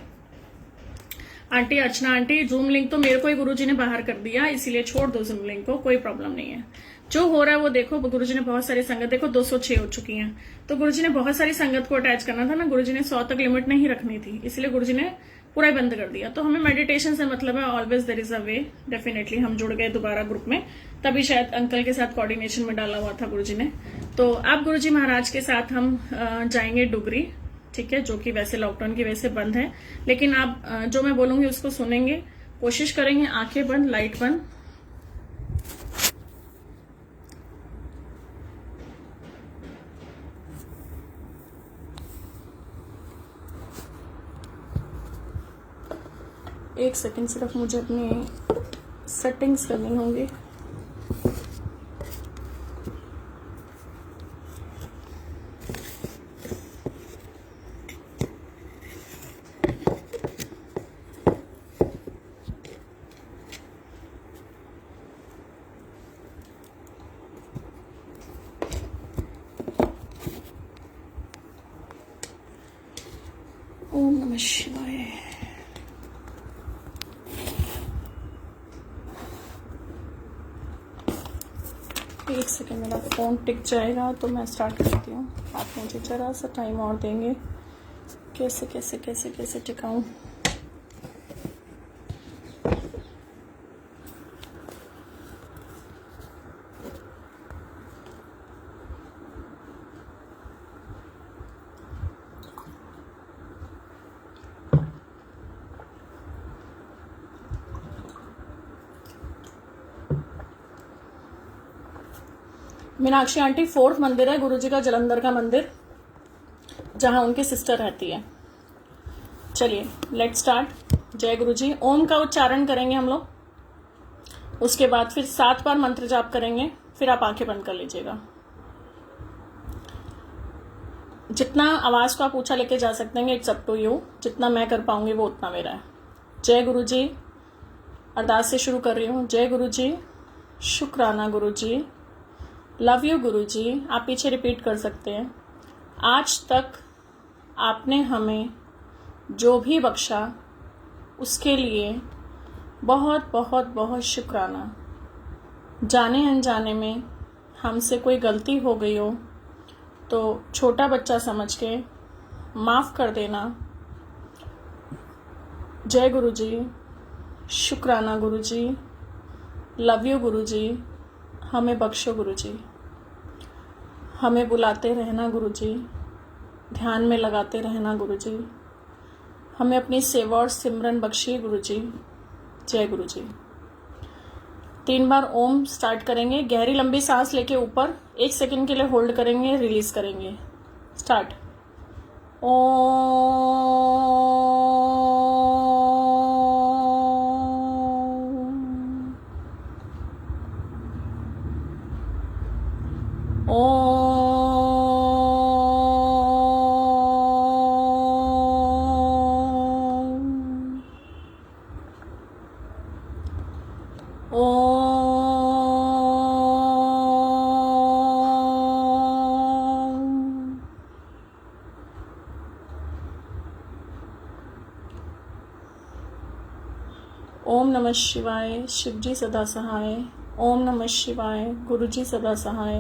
आंटी अर्चना आंटी, जूम लिंक तो मेरे को ही गुरुजी ने बाहर कर दिया, इसीलिए छोड़ दो जूम लिंक को, कोई प्रॉब्लम नहीं है। जो हो रहा है वो देखो, गुरुजी ने बहुत सारी संगत, देखो 206 हो चुकी हैं, तो गुरुजी ने बहुत सारी संगत को अटैच करना था ना, गुरुजी ने 100 तक लिमिट नहीं रखनी थी, इसलिए गुरुजी ने पूरा ही बंद कर दिया। तो हमें मेडिटेशन से मतलब है, always there is a way. Definitely हम जुड़ गए दोबारा ग्रुप में, तभी शायद अंकल के साथ कोऑर्डिनेशन में डाला हुआ था गुरुजी ने। तो अब गुरुजी महाराज के साथ हम जाएंगे डुगरी, ठीक है, जो कि वैसे लॉकडाउन की वजह से बंद है, लेकिन आप जो मैं बोलूंगी उसको सुनेंगे, कोशिश करेंगे आंखें बंद, लाइट बंद। एक सेकंड, सिर्फ मुझे अपनी सेटिंग्स करनी होंगी। ओम नमः शिवाय। एक सेकेंड, मेरा फोन टिक जाएगा तो मैं स्टार्ट करती हूँ। आप मुझे जरा सा टाइम और देंगे, कैसे कैसे कैसे कैसे टिकाऊं। मीनाक्षी आंटी, 4th मंदिर है गुरुजी का, जलंधर का मंदिर, जहां उनकी सिस्टर रहती है। चलिए लेट्स स्टार्ट। जय गुरुजी। ओम का उच्चारण करेंगे हम लोग, उसके बाद फिर 7 बार मंत्र जाप करेंगे, फिर आप आंखें बंद कर लीजिएगा। जितना आवाज को आप ऊंचा लेके जा सकते हैं, इट्स अप टू यू, जितना मैं कर पाऊंगी वो उतना मेरा है। जय गुरुजी। अरदास से शुरू कर रही हूँ। जय गुरुजी, शुक्राना गुरुजी, लव यू गुरुजी। आप पीछे रिपीट कर सकते हैं। आज तक आपने हमें जो भी बख्शा उसके लिए बहुत बहुत बहुत शुक्राना। जाने अनजाने में हमसे कोई गलती हो गई हो तो छोटा बच्चा समझ के माफ़ कर देना। जय गुरुजी, शुक्राना गुरुजी, लव यू गुरुजी, हमें बख्शो गुरुजी। हमें बुलाते रहना गुरुजी, ध्यान में लगाते रहना गुरुजी। हमें अपनी सेवा और सिमरन बख्शिए गुरुजी। जय गुरुजी। 3 बार ओम स्टार्ट करेंगे। गहरी लंबी सांस लेके ऊपर 1 सेकंड के लिए होल्ड करेंगे, रिलीज करेंगे। स्टार्ट। ओम नमः शिवाय, शिवजी सदा सहाय। ओम नमः शिवाय, गुरुजी सदा सहाय।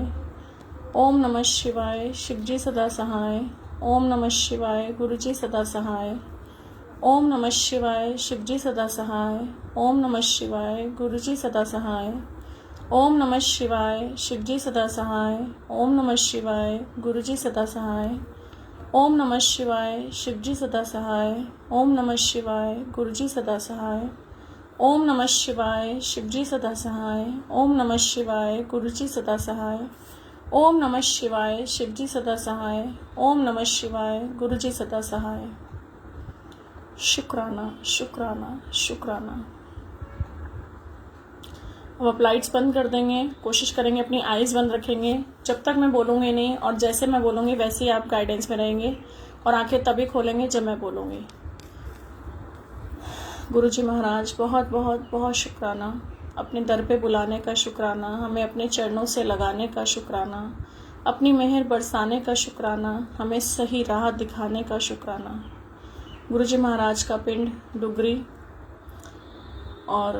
ओम नमः शिवाय, शिवजी सदा सहाय। ओम नमः शिवाय, गुरुजी सदा सहाय। ओम नमः शिवाय, शिवजी सदा सहाय। ओम नमः शिवाय, गुरुजी सदा सहाय। ओम नमः शिवाय, शिवजी सदा सहाय। ओम नमः शिवाय, गुरुजी सदा सहाय। ओम नमः शिवाय, शिवजी सदा सहाय। ओम नमः शिवाय, गुरुजी सदा सहाय। ओम नमः शिवाय, शिवजी सदा सहाय। ओम नमः शिवाय, गुरुजी सदा सहाय। ओम नमः शिवाय, शिवजी सदा सहाय। ओम नमः शिवाय, गुरुजी सदा सहाय। शुक्राना शुक्राना शुक्राना। अब आप लाइट्स बंद कर देंगे, कोशिश करेंगे अपनी आईज बंद रखेंगे जब तक मैं बोलूँगी नहीं, और जैसे मैं बोलूँगी वैसे ही आप गाइडेंस में रहेंगे, और आंखें तभी खोलेंगे जब मैं बोलूँगी। गुरुजी महाराज बहुत बहुत बहुत शुक्राना, अपने दर पे बुलाने का शुक्राना, हमें अपने चरणों से लगाने का शुक्राना, अपनी मेहर बरसाने का शुक्राना, हमें सही राह दिखाने का शुक्राना। गुरुजी महाराज का पिंड डुगरी। और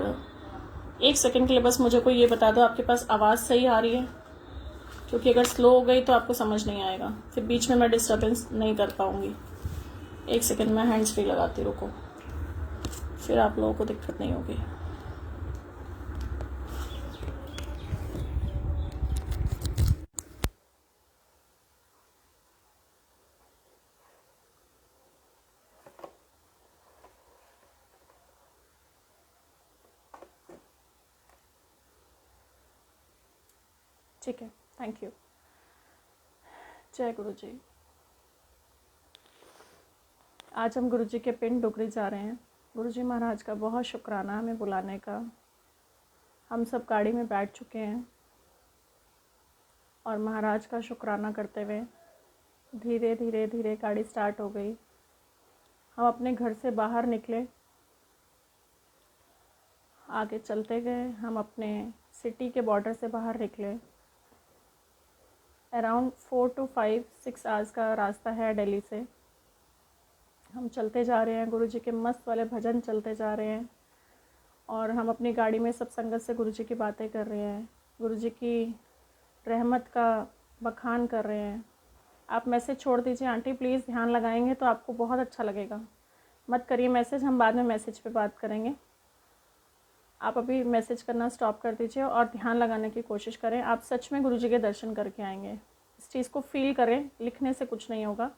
1 सेकंड के लिए बस मुझे कोई ये बता दो, आपके पास आवाज़ सही आ रही है? क्योंकि अगर स्लो हो गई तो आपको समझ नहीं आएगा, फिर बीच में मैं डिस्टर्बेंस नहीं कर पाऊँगी। 1 सेकंड में हैंड्स फ्री लगाती, रुको, फिर आप लोगों को दिक्कत नहीं होगी। ठीक है, थैंक यू। जय गुरु जी। आज हम गुरु जी के पिंड डुगरी जा रहे हैं। गुरु जी महाराज का बहुत शुक्राना हमें बुलाने का। हम सब गाड़ी में बैठ चुके हैं और महाराज का शुक्राना करते हुए धीरे धीरे धीरे गाड़ी स्टार्ट हो गई। हम अपने घर से बाहर निकले, आगे चलते गए, हम अपने सिटी के बॉर्डर से बाहर निकले। अराउंड 4 to 5-6 आवर्स का रास्ता है दिल्ली से। हम चलते जा रहे हैं, गुरु जी के मस्त वाले भजन चलते जा रहे हैं, और हम अपनी गाड़ी में सब संगत से गुरु जी की बातें कर रहे हैं, गुरु जी की रहमत का बखान कर रहे हैं। आप मैसेज छोड़ दीजिए आंटी प्लीज़, ध्यान लगाएंगे तो आपको बहुत अच्छा लगेगा। मत करिए मैसेज, हम बाद में मैसेज पे बात करेंगे। आप अभी मैसेज करना स्टॉप कर दीजिए और ध्यान लगाने की कोशिश करें। आप सच में गुरु जी के दर्शन करके आएंगे। इस चीज़ को फील करें, लिखने से कुछ नहीं होगा।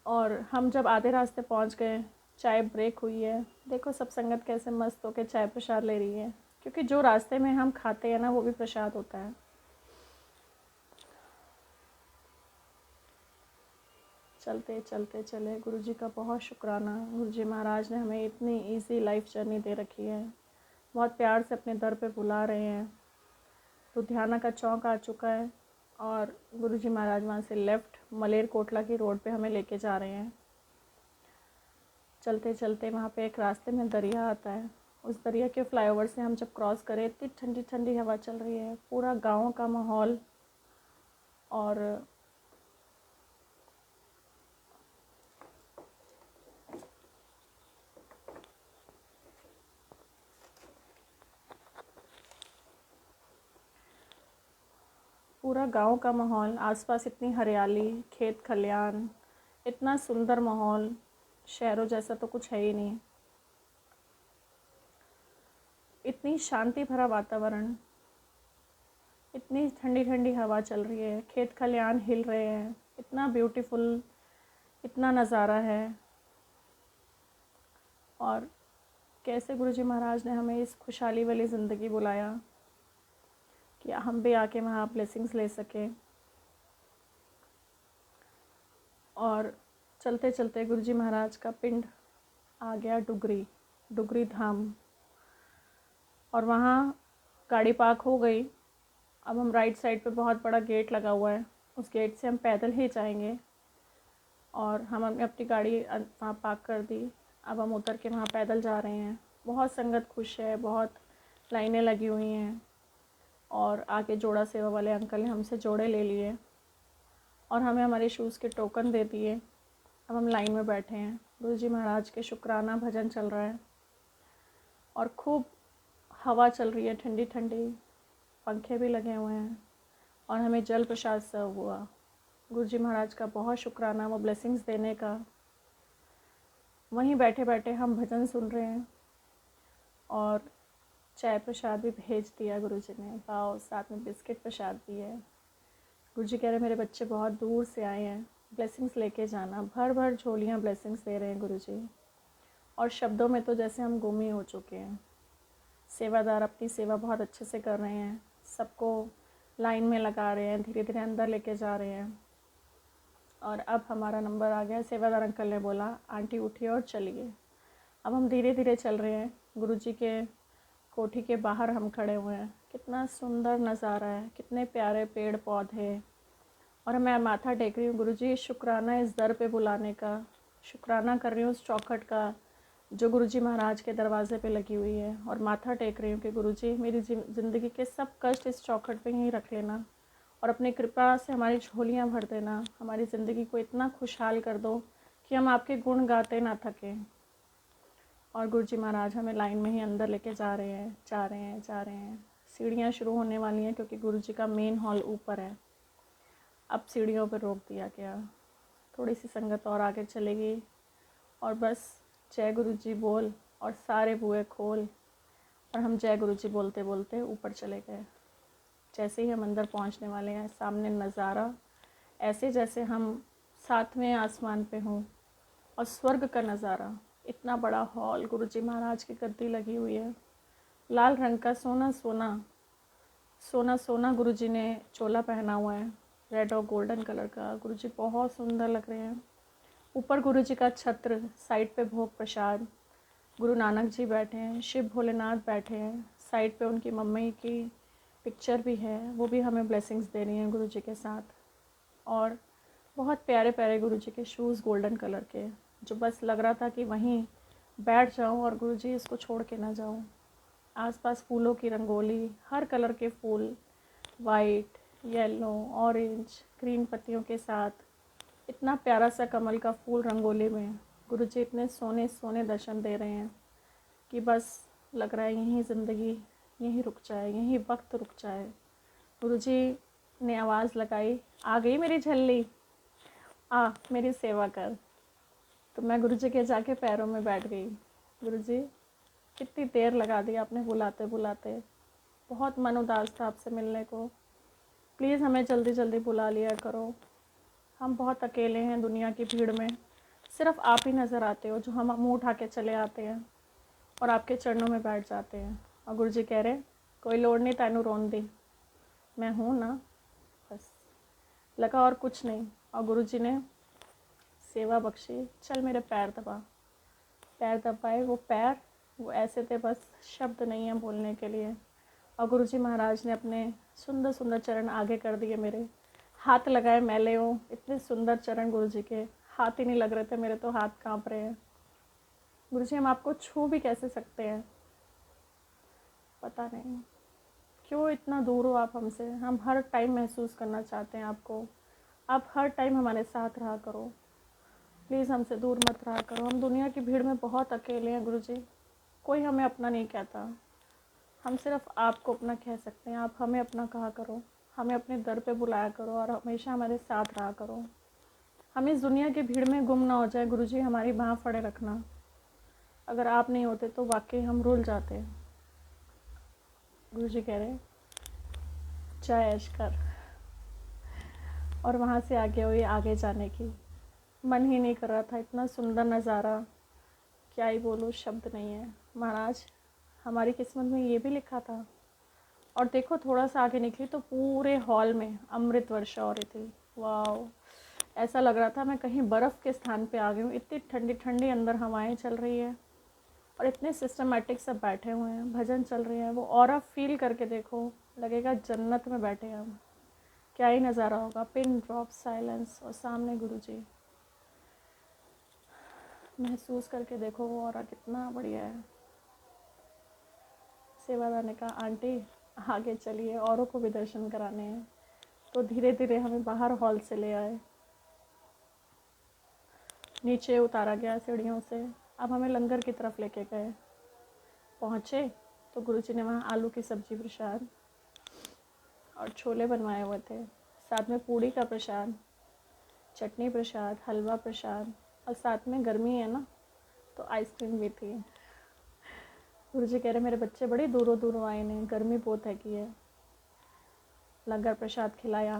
और हम जब आधे रास्ते पहुंच गए, चाय ब्रेक हुई है, देखो सब संगत कैसे मस्त होकर चाय प्रसाद ले रही है, क्योंकि जो रास्ते में हम खाते हैं ना वो भी प्रसाद होता है। चलते चलते चले, गुरु जी का बहुत शुक्राना। गुरु जी महाराज ने हमें इतनी इजी लाइफ जर्नी दे रखी है, बहुत प्यार से अपने दर पे बुला रहे हैं। लुधियाना का चौक आ चुका है और गुरु जी महाराज वहाँ से लेफ़्ट मलेरकोटला की रोड पे हमें लेके जा रहे हैं। चलते चलते वहाँ पे एक रास्ते में दरिया आता है, उस दरिया के फ्लाईओवर से हम जब क्रॉस करें, इतनी ठंडी ठंडी हवा चल रही है, पूरा गाँव का माहौल, और पूरा गांव का माहौल, आसपास इतनी हरियाली, खेत खलियान, इतना सुंदर माहौल, शहरों जैसा तो कुछ है ही नहीं। इतनी शांति भरा वातावरण, इतनी ठंडी ठंडी हवा चल रही है, खेत खलियान हिल रहे हैं, इतना ब्यूटीफुल, इतना नज़ारा है। और कैसे गुरुजी महाराज ने हमें इस खुशहाली वाली ज़िंदगी बुलाया कि हम भी आके वहाँ ब्लेसिंग्स ले सकें। और चलते चलते गुरुजी महाराज का पिंड आ गया डुगरी धाम, और वहाँ गाड़ी पार्क हो गई। अब हम राइट साइड पे बहुत बड़ा गेट लगा हुआ है, उस गेट से हम पैदल ही जाएंगे, और हमने अपनी गाड़ी वहाँ पार्क कर दी। अब हम उतर के वहाँ पैदल जा रहे हैं। बहुत संगत खुश है, बहुत लाइनें लगी हुई हैं, और आगे जोड़ा सेवा वाले अंकल ने हमसे जोड़े ले लिए और हमें हमारे शूज़ के टोकन दे दिए। अब हम लाइन में बैठे हैं, गुरुजी महाराज के शुक्राना भजन चल रहा है, और खूब हवा चल रही है ठंडी ठंडी, पंखे भी लगे हुए हैं, और हमें जल प्रसाद सर्व हुआ। गुरुजी महाराज का बहुत शुक्राना वो ब्लेसिंग्स देने का। वहीं बैठे बैठे हम भजन सुन रहे हैं, और चाय प्रसाद भी भेज दिया गुरुजी ने, पाव साथ में बिस्किट प्रसाद भी है। गुरु जी कह रहे मेरे बच्चे बहुत दूर से आए हैं, ब्लेसिंग्स लेके जाना। भर भर झोलियाँ ब्लेसिंग्स दे रहे हैं गुरु जी। और शब्दों में तो जैसे हम गुम ही हो चुके हैं। सेवादार अपनी सेवा बहुत अच्छे से कर रहे हैं, सबको लाइन में लगा रहे हैं, धीरे धीरे अंदर लेके जा रहे हैं। और अब हमारा नंबर आ गया। सेवादार अंकल ने बोला आंटी उठिए और चलिए। अब हम धीरे धीरे चल रहे हैं। गुरुजी के कोठी के बाहर हम खड़े हुए हैं। कितना सुंदर नज़ारा है, कितने प्यारे पेड़ पौधे। और मैं माथा टेक रही हूँ, गुरुजी शुक्राना इस दर पे बुलाने का, शुक्राना कर रही हूँ उस चौखट का जो गुरुजी महाराज के दरवाजे पे लगी हुई है। और माथा टेक रही हूँ कि गुरुजी मेरी ज़िंदगी के सब कष्ट इस चौखट पे ही रख लेना और अपनी कृपा से हमारी झोलियाँ भर देना। हमारी ज़िंदगी को इतना खुशहाल कर दो कि हम आपके गुण गाते ना थकें। और गुरुजी महाराज हमें लाइन में ही अंदर लेके जा रहे हैं, जा रहे हैं, जा रहे हैं। सीढ़ियाँ शुरू होने वाली हैं क्योंकि गुरुजी का मेन हॉल ऊपर है। अब सीढ़ियों पर रोक दिया गया। थोड़ी सी संगत और आगे चलेगी और बस जय गुरुजी बोल और सारे बुए खोल। और हम जय गुरुजी बोलते बोलते ऊपर चले गए। जैसे ही हम अंदर पहुंचने वाले हैं, सामने नज़ारा ऐसे जैसे हम 7वें आसमान पे हों। और स्वर्ग का नज़ारा, इतना बड़ा हॉल, गुरुजी महाराज की गद्दी लगी हुई है, लाल रंग का सोना सोना सोना सोना गुरुजी ने चोला पहना हुआ है, रेड और गोल्डन कलर का। गुरुजी बहुत सुंदर लग रहे हैं। ऊपर गुरुजी का छत्र, साइड पे भोग प्रसाद, गुरु नानक जी बैठे हैं, शिव भोलेनाथ बैठे हैं, साइड पे उनकी मम्मी की पिक्चर भी है, वो भी हमें ब्लेसिंग्स दे रही हैं गुरुजी के साथ। और बहुत प्यारे प्यारे गुरुजी के शूज़ गोल्डन कलर के, जो बस लग रहा था कि वहीं बैठ जाऊं और गुरुजी इसको छोड़ के ना जाऊं। आसपास फूलों की रंगोली, हर कलर के फूल, वाइट, येलो, ऑरेंज, ग्रीन पत्तियों के साथ। इतना प्यारा सा कमल का फूल रंगोली में। गुरुजी इतने सोने सोने दर्शन दे रहे हैं कि बस लग रहा है यहीं ज़िंदगी यहीं रुक जाए, यहीं वक्त रुक जाए। गुरुजी ने आवाज़ लगाई, आ गई मेरी झल्ली, आ मेरी सेवा कर। तो मैं गुरुजी के जाके पैरों में बैठ गई। गुरुजी कितनी देर लगा दी आपने बुलाते बुलाते, बहुत मन उदास था आपसे मिलने को। प्लीज़ हमें जल्दी जल्दी बुला लिया करो। हम बहुत अकेले हैं दुनिया की भीड़ में, सिर्फ आप ही नज़र आते हो जो हम मुँह उठा के चले आते हैं और आपके चरणों में बैठ जाते हैं। और गुरुजी कह रहे कोई लोड़ नहीं तैनू रोन दी, मैं हूँ ना, बस लगा और कुछ नहीं। और गुरुजी ने सेवा बख्शी, चल मेरे पैर दबा। पैर दबाए, वो पैर वो ऐसे थे बस शब्द नहीं है बोलने के लिए। और गुरुजी महाराज ने अपने सुंदर सुंदर चरण आगे कर दिए मेरे, हाथ लगाए मैले हो, इतने सुंदर चरण गुरुजी के, हाथ ही नहीं लग रहे थे मेरे, तो हाथ कांप रहे हैं। गुरुजी हम आपको छू भी कैसे सकते हैं, पता नहीं क्यों इतना दूर हो आप हमसे। हम हर टाइम महसूस करना चाहते हैं आपको, आप हर टाइम हमारे साथ रहा करो, प्लीज़ हमसे दूर मत रहा करो। हम दुनिया की भीड़ में बहुत अकेले हैं गुरुजी, कोई हमें अपना नहीं कहता, हम सिर्फ आपको अपना कह सकते हैं। आप हमें अपना कहा करो, हमें अपने दर पे बुलाया करो और हमेशा हमारे साथ रहा करो। हम इस दुनिया की भीड़ में गुम ना हो जाए गुरुजी, हमारी बाँह फड़े रखना। अगर आप नहीं होते तो वाकई हम रुल जाते। गुरुजी कह रहे जय ऐश कर। और वहाँ से आगे हुई आगे जाने की मन ही नहीं कर रहा था। इतना सुंदर नज़ारा, क्या ही बोलूँ, शब्द नहीं है। महाराज हमारी किस्मत में ये भी लिखा था। और देखो थोड़ा सा आगे निकली तो पूरे हॉल में अमृत वर्षा हो रही थी। वाह, ऐसा लग रहा था मैं कहीं बर्फ़ के स्थान पे आ गई हूँ। इतनी ठंडी ठंडी अंदर हवाएं चल रही है और इतने सिस्टमेटिक सब बैठे हुए हैं, भजन चल रहे हैं। वो ऑरा फील करके देखो, लगेगा जन्नत में बैठे हैं हम। क्या ही नज़ारा होगा, पिन ड्रॉप साइलेंस और सामने गुरुजी। महसूस करके देखो वो ऑरा कितना बढ़िया है। सेवादार ने कहा आंटी आगे चलिए, औरों को भी दर्शन कराने हैं। तो धीरे धीरे हमें बाहर हॉल से ले आए, नीचे उतारा गया सीढ़ियों से। अब हमें लंगर की तरफ लेके गए। पहुँचे तो गुरुजी ने वहाँ आलू की सब्जी प्रसाद और छोले बनवाए हुए थे, साथ में पूड़ी का प्रसाद, चटनी प्रसाद, हलवा प्रसाद, और साथ में गर्मी है ना तो आइसक्रीम भी थी। गुरुजी कह रहे मेरे बच्चे बड़ी दूरों दूरों आए हैं, गर्मी बहुत है की है। लंगर प्रसाद खिलाया,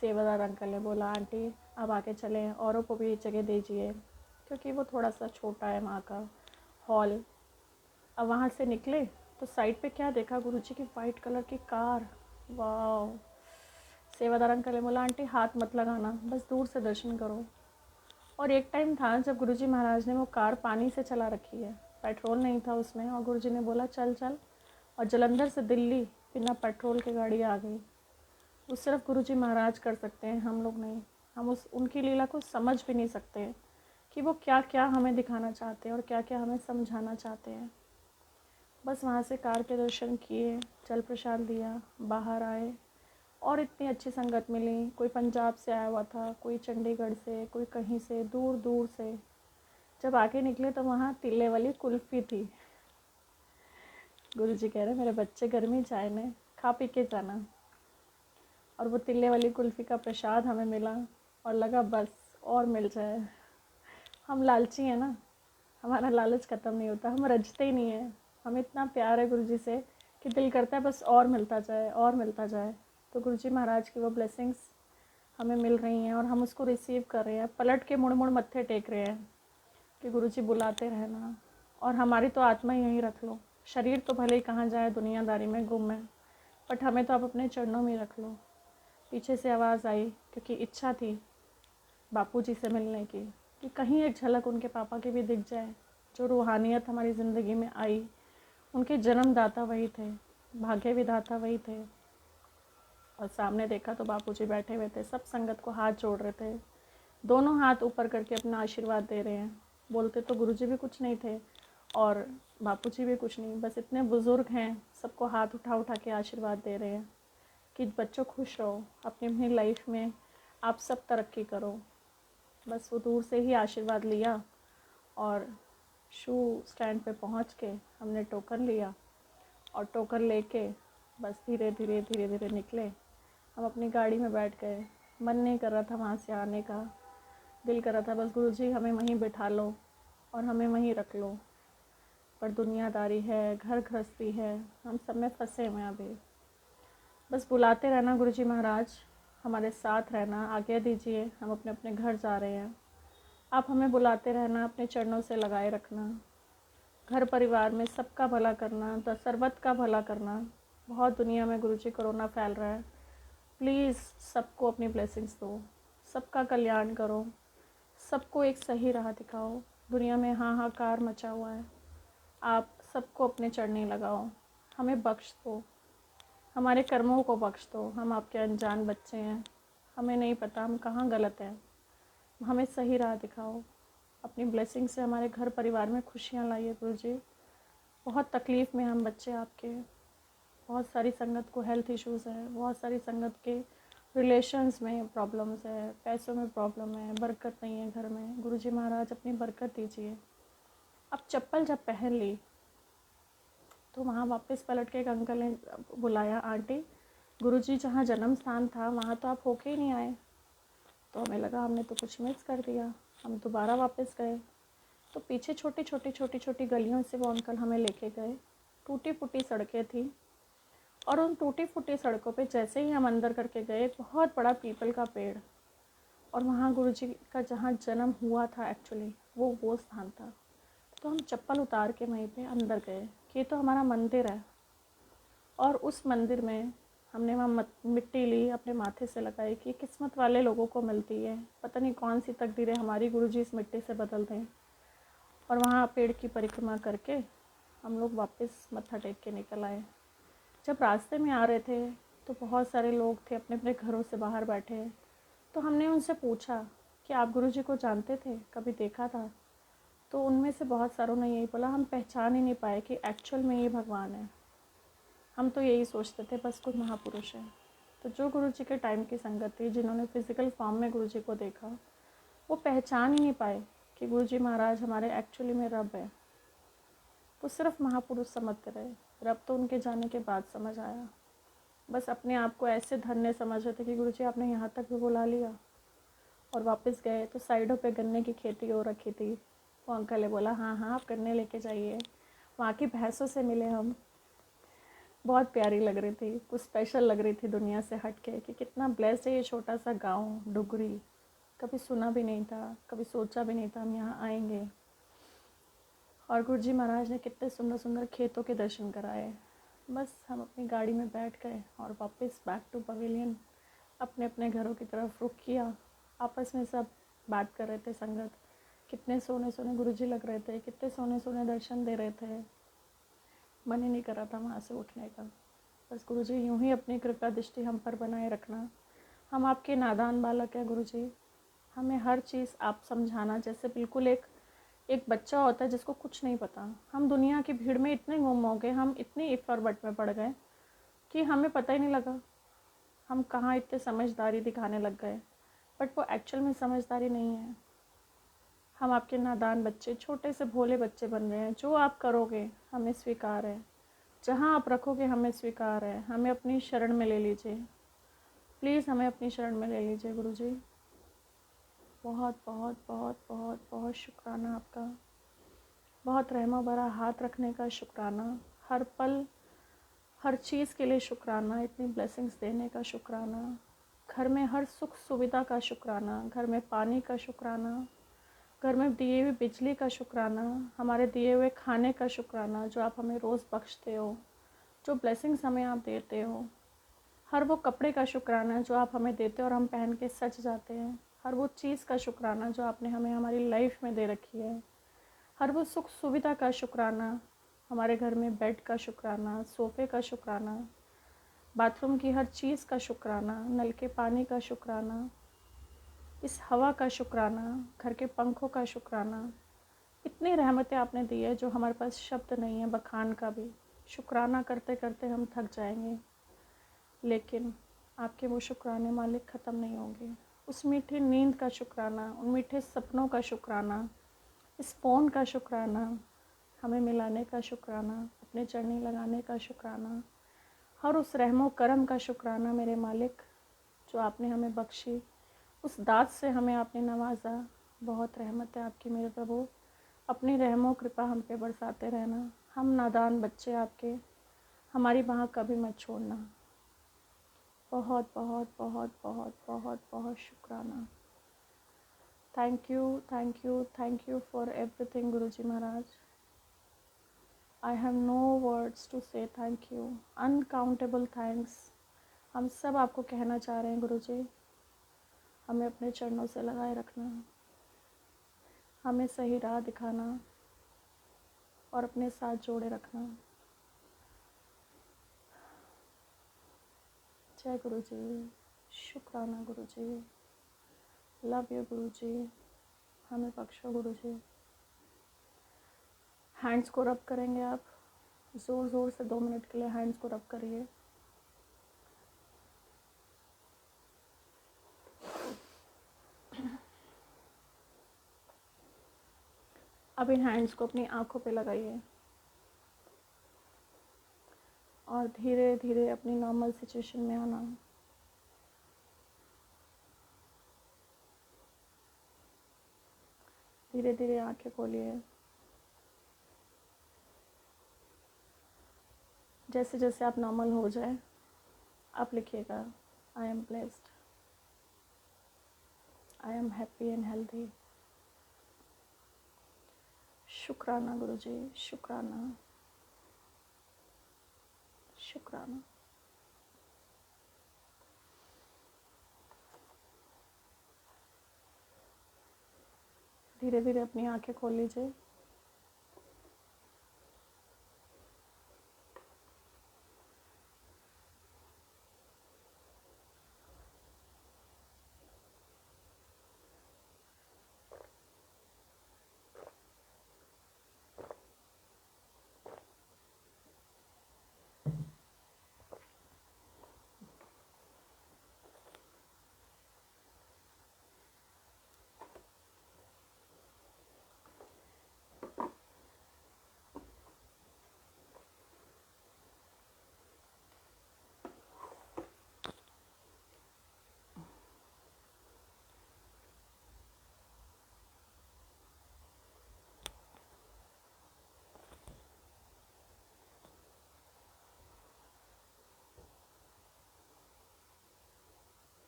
सेवादार अंकल ने बोला आंटी अब आके चलें, औरों को भी जगह दीजिए, क्योंकि वो थोड़ा सा छोटा है वहाँ का हॉल। अब वहाँ से निकले तो साइड पे क्या देखा, गुरुजी की वाइट कलर की कार। वाह। सेवादार अंकल ने बोला आंटी हाथ मत लगाना, बस दूर से दर्शन करो। और एक टाइम था जब गुरुजी महाराज ने वो कार पानी से चला रखी है, पेट्रोल नहीं था उसमें, और गुरुजी ने बोला चल चल, और जलंधर से दिल्ली बिना पेट्रोल के गाड़ी आ गई। वो सिर्फ गुरुजी महाराज कर सकते हैं, हम लोग नहीं। हम उनकी लीला को समझ भी नहीं सकते कि वो क्या क्या हमें दिखाना चाहते हैं और क्या क्या हमें समझाना चाहते हैं। बस वहाँ से कार के दर्शन किए, जल प्रसाद दिया, बाहर आए, और इतनी अच्छी संगत मिली। कोई पंजाब से आया हुआ था, कोई चंडीगढ़ से, कोई कहीं से, दूर दूर से। जब आगे निकले तो वहाँ तिल्ले वाली कुल्फ़ी थी। गुरुजी कह रहे मेरे बच्चे गर्मी चाय ने खा पी के जाना। और वो तिल्ले वाली कुल्फ़ी का प्रसाद हमें मिला और लगा बस और मिल जाए। हम लालची हैं ना, हमारा लालच ख़त्म नहीं होता, हम रजते ही नहीं हैं। हमें इतना प्यार है गुरुजी से कि दिल करता है बस और मिलता जाए और मिलता जाए। तो गुरुजी महाराज की वो ब्लेसिंग्स हमें मिल रही हैं और हम उसको रिसीव कर रहे हैं, पलट के मुड़ मुड़ मत्थे टेक रहे हैं कि गुरुजी बुलाते रहना। और हमारी तो आत्मा यहीं रख लो, शरीर तो भले ही कहाँ जाए दुनियादारी में गुम है, बट हमें तो आप अपने चरणों में रख लो। पीछे से आवाज़ आई, क्योंकि इच्छा थी बापूजी से मिलने की, कि कहीं एक झलक उनके पापा की भी दिख जाए। जो रूहानियत हमारी ज़िंदगी में आई, उनके जन्मदाता वही थे, भाग्य विधाता वही थे। और सामने देखा तो बापूजी बैठे हुए थे, सब संगत को हाथ जोड़ रहे थे, दोनों हाथ ऊपर करके अपना आशीर्वाद दे रहे हैं। बोलते तो गुरुजी भी कुछ नहीं थे और बापूजी भी कुछ नहीं, बस इतने बुज़ुर्ग हैं, सबको हाथ उठा उठा के आशीर्वाद दे रहे हैं कि बच्चों खुश रहो, अपनी अपनी लाइफ में आप सब तरक्की करो। बस वो दूर से ही आशीर्वाद लिया और शू स्टैंड पे पहुंच के हमने टोकन लिया, और टोकन लेके बस धीरे धीरे धीरे धीरे निकले। हम अपनी गाड़ी में बैठ गए, मन नहीं कर रहा था वहाँ से आने का, दिल कर रहा था बस गुरुजी हमें वहीं बिठा लो और हमें वहीं रख लो। पर दुनियादारी है, घर गृहस्थी है, हम सब में फंसे हुए हैं अभी। बस बुलाते रहना गुरुजी महाराज, हमारे साथ रहना, आज्ञा दीजिए, हम अपने अपने घर जा रहे हैं। आप हमें बुलाते रहना, अपने चरणों से लगाए रखना। घर परिवार में सबका भला करना, सर्वत का भला करना। बहुत दुनिया में गुरुजी कोरोना फैल रहा है, प्लीज़ सबको अपनी ब्लेसिंग्स दो, सबका कल्याण करो, सबको एक सही राह दिखाओ। दुनिया में हाहाकार मचा हुआ है, आप सबको अपने चरणी लगाओ, हमें बख्श दो, हमारे कर्मों को बख्श दो। हम आपके अनजान बच्चे हैं, हमें नहीं पता हम कहाँ गलत हैं, हमें सही राह दिखाओ। अपनी ब्लेसिंग से हमारे घर परिवार में खुशियाँ लाइए गुरुजी। बहुत तकलीफ़ में हम बच्चे आपके, बहुत सारी संगत को हेल्थ इश्यूज़ है, बहुत सारी संगत के रिलेशंस में प्रॉब्लम्स है, पैसों में प्रॉब्लम है, बरकत नहीं है घर में। गुरुजी महाराज अपनी बरकत दीजिए। अब चप्पल जब पहन ली तो वहाँ वापस पलट के एक अंकल ने बुलाया, आंटी गुरुजी जहाँ जन्म स्थान था वहाँ तो आप होके ही नहीं आए। तो हमें लगा हमने तो कुछ मिस कर दिया, हम दोबारा वापस गए तो पीछे छोटी छोटी गलियों से वो अंकल हमें लेके गए। टूटी फूटी सड़कें थी, और उन टूटी फूटी सड़कों पे जैसे ही हम अंदर करके गए, एक बहुत बड़ा पीपल का पेड़, और वहाँ गुरुजी का जहाँ जन्म हुआ था एक्चुअली वो स्थान था। तो हम चप्पल उतार के वहीं पे अंदर गए कि ये तो हमारा मंदिर है। और उस मंदिर में हमने वहाँ मिट्टी ली, अपने माथे से लगाई कि किस्मत वाले लोगों को मिलती है, पता नहीं कौन सी तकदीरें हमारी गुरुजी इस मिट्टी से बदल दें। और वहाँ पेड़ की परिक्रमा करके हम लोग वापस मत्था टेक के निकल आए। जब रास्ते में आ रहे थे तो बहुत सारे लोग थे अपने अपने घरों से बाहर बैठे। तो हमने उनसे पूछा कि आप गुरुजी को जानते थे, कभी देखा था? तो उनमें से बहुत सारों ने यही बोला, हम पहचान ही नहीं पाए कि एक्चुअल में ये भगवान है। हम तो यही सोचते थे बस कोई महापुरुष है। तो जो गुरुजी के टाइम की संगत थी, जिन्होंने फिज़िकल फॉर्म में गुरुजी को देखा, वो पहचान ही नहीं पाए कि गुरुजी महाराज हमारे एक्चुअली में रब है। वो सिर्फ महापुरुष समझते रहे, रब तो उनके जाने के बाद समझ आया। बस अपने आप को ऐसे धन्य समझ रहे थे कि गुरुजी आपने यहाँ तक भी बुला लिया। और वापस गए तो साइडों पे गन्ने की खेती हो रखी थी। वो अंकल ने बोला हाँ हाँ आप गन्ने लेके जाइए। वहाँ की भैंसों से मिले हम, बहुत प्यारी लग रही थी, कुछ स्पेशल लग रही थी दुनिया से हट के, कि कितना ब्लेस्ड है ये छोटा सा गांव डुगरी। कभी सुना भी नहीं था, कभी सोचा भी नहीं था हम यहाँ आएंगे। और गुरुजी महाराज ने कितने सुंदर सुंदर खेतों के दर्शन कराए। बस हम अपनी गाड़ी में बैठ गए और वापस बैक टू पवेलियन अपने अपने घरों की तरफ रुख किया। आपस में सब बात कर रहे थे संगत, कितने सोने सोने गुरुजी लग रहे थे, कितने सोने सोने दर्शन दे रहे थे। मन ही नहीं कर रहा था वहाँ से उठने का। बस गुरुजी यूं ही अपनी कृपा दृष्टि हम पर बनाए रखना। हम आपके नादान बालक हैं गुरुजी, हमें हर चीज़ आप समझाना, जैसे बिल्कुल एक बच्चा होता है जिसको कुछ नहीं पता। हम दुनिया की भीड़ में इतने गुम हो गए, हम इतनी इफ़ और बट में पड़ गए कि हमें पता ही नहीं लगा हम कहाँ इतने समझदारी दिखाने लग गए, बट वो एक्चुअल में समझदारी नहीं है। हम आपके नादान बच्चे, छोटे से भोले बच्चे बन रहे हैं। जो आप करोगे हमें स्वीकार है, जहाँ आप रखोगे हमें स्वीकार है। हमें अपनी शरण में ले लीजिए, प्लीज़ हमें अपनी शरण में ले लीजिए गुरुजी। बहुत बहुत बहुत बहुत बहुत शुक्राना आपका, बहुत रहमा भरा हाथ रखने का शुक्राना, हर पल हर चीज़ के लिए शुक्राना, इतनी ब्लेसिंग्स देने का शुक्राना, घर में हर सुख सुविधा का शुक्राना, घर में पानी का शुक्राना, घर में दिए हुए बिजली का शुक्राना, हमारे दिए हुए खाने का शुक्राना जो आप हमें रोज़ बख्शते हो, जो ब्लेसिंग्स हमें आप देते हो। हर वो कपड़े का शुक्राना जो आप हमें देते हो और हम पहन के सच जाते हैं। हर वो चीज़ का शुक्राना जो आपने हमें हमारी लाइफ में दे रखी है। हर वो सुख सुविधा का शुक्राना, हमारे घर में बेड का शुक्राना, सोफ़े का शुक्राना, बाथरूम की हर चीज़ का शुक्राना, नल के पानी का शुक्राना, इस हवा का शुक्राना, घर के पंखों का शुक्राना। इतनी रहमतें आपने दी है जो हमारे पास शब्द नहीं है बखान का भी। शुक्राना करते करते हम थक जाएंगे, लेकिन आपके वो शुक्राने मालिक ख़त्म नहीं होंगे। उस मीठी नींद का शुक्राना, उन मीठे सपनों का शुक्राना, इस फ़ोन का शुक्राना, हमें मिलाने का शुक्राना, अपने चरणी लगाने का शुक्राना, हर उस रहमो करम का शुक्राना मेरे मालिक जो आपने हमें बख्शी, उस दात से हमें आपने नवाजा। बहुत रहमत है आपकी मेरे प्रभु, अपनी रहमो कृपा हम पे बरसाते रहना। हम नादान बच्चे आपके, हमारी बाह कभी मत छोड़ना। बहुत बहुत बहुत बहुत बहुत बहुत शुक्राना। Thank you thank you thank you for everything Guruji Maharaj. I have no words to say thank you, uncountable thanks. हम सब आपको कहना चाह रहे हैं गुरुजी, हमें अपने चरणों से लगाए रखना, हमें सही राह दिखाना और अपने साथ जोड़े रखना। जय गुरुजी, शुक्राना गुरुजी, लव यू गुरुजी, हमें बख्शो गुरुजी। हैंड्स को रब करेंगे आप, ज़ोर ज़ोर से 2 मिनट के लिए हैंड्स को रब करिए। अब इन हैंड्स को अपनी आँखों पे लगाइए और धीरे धीरे अपनी नॉर्मल सिचुएशन में आना। धीरे धीरे आँखें खोलिए। जैसे जैसे आप नॉर्मल हो जाए आप लिखिएगा, I am blessed, I am happy and healthy. शुक्राना गुरुजी, शुक्राना शुक्राना। धीरे धीरे अपनी आंखें खोल लीजिए।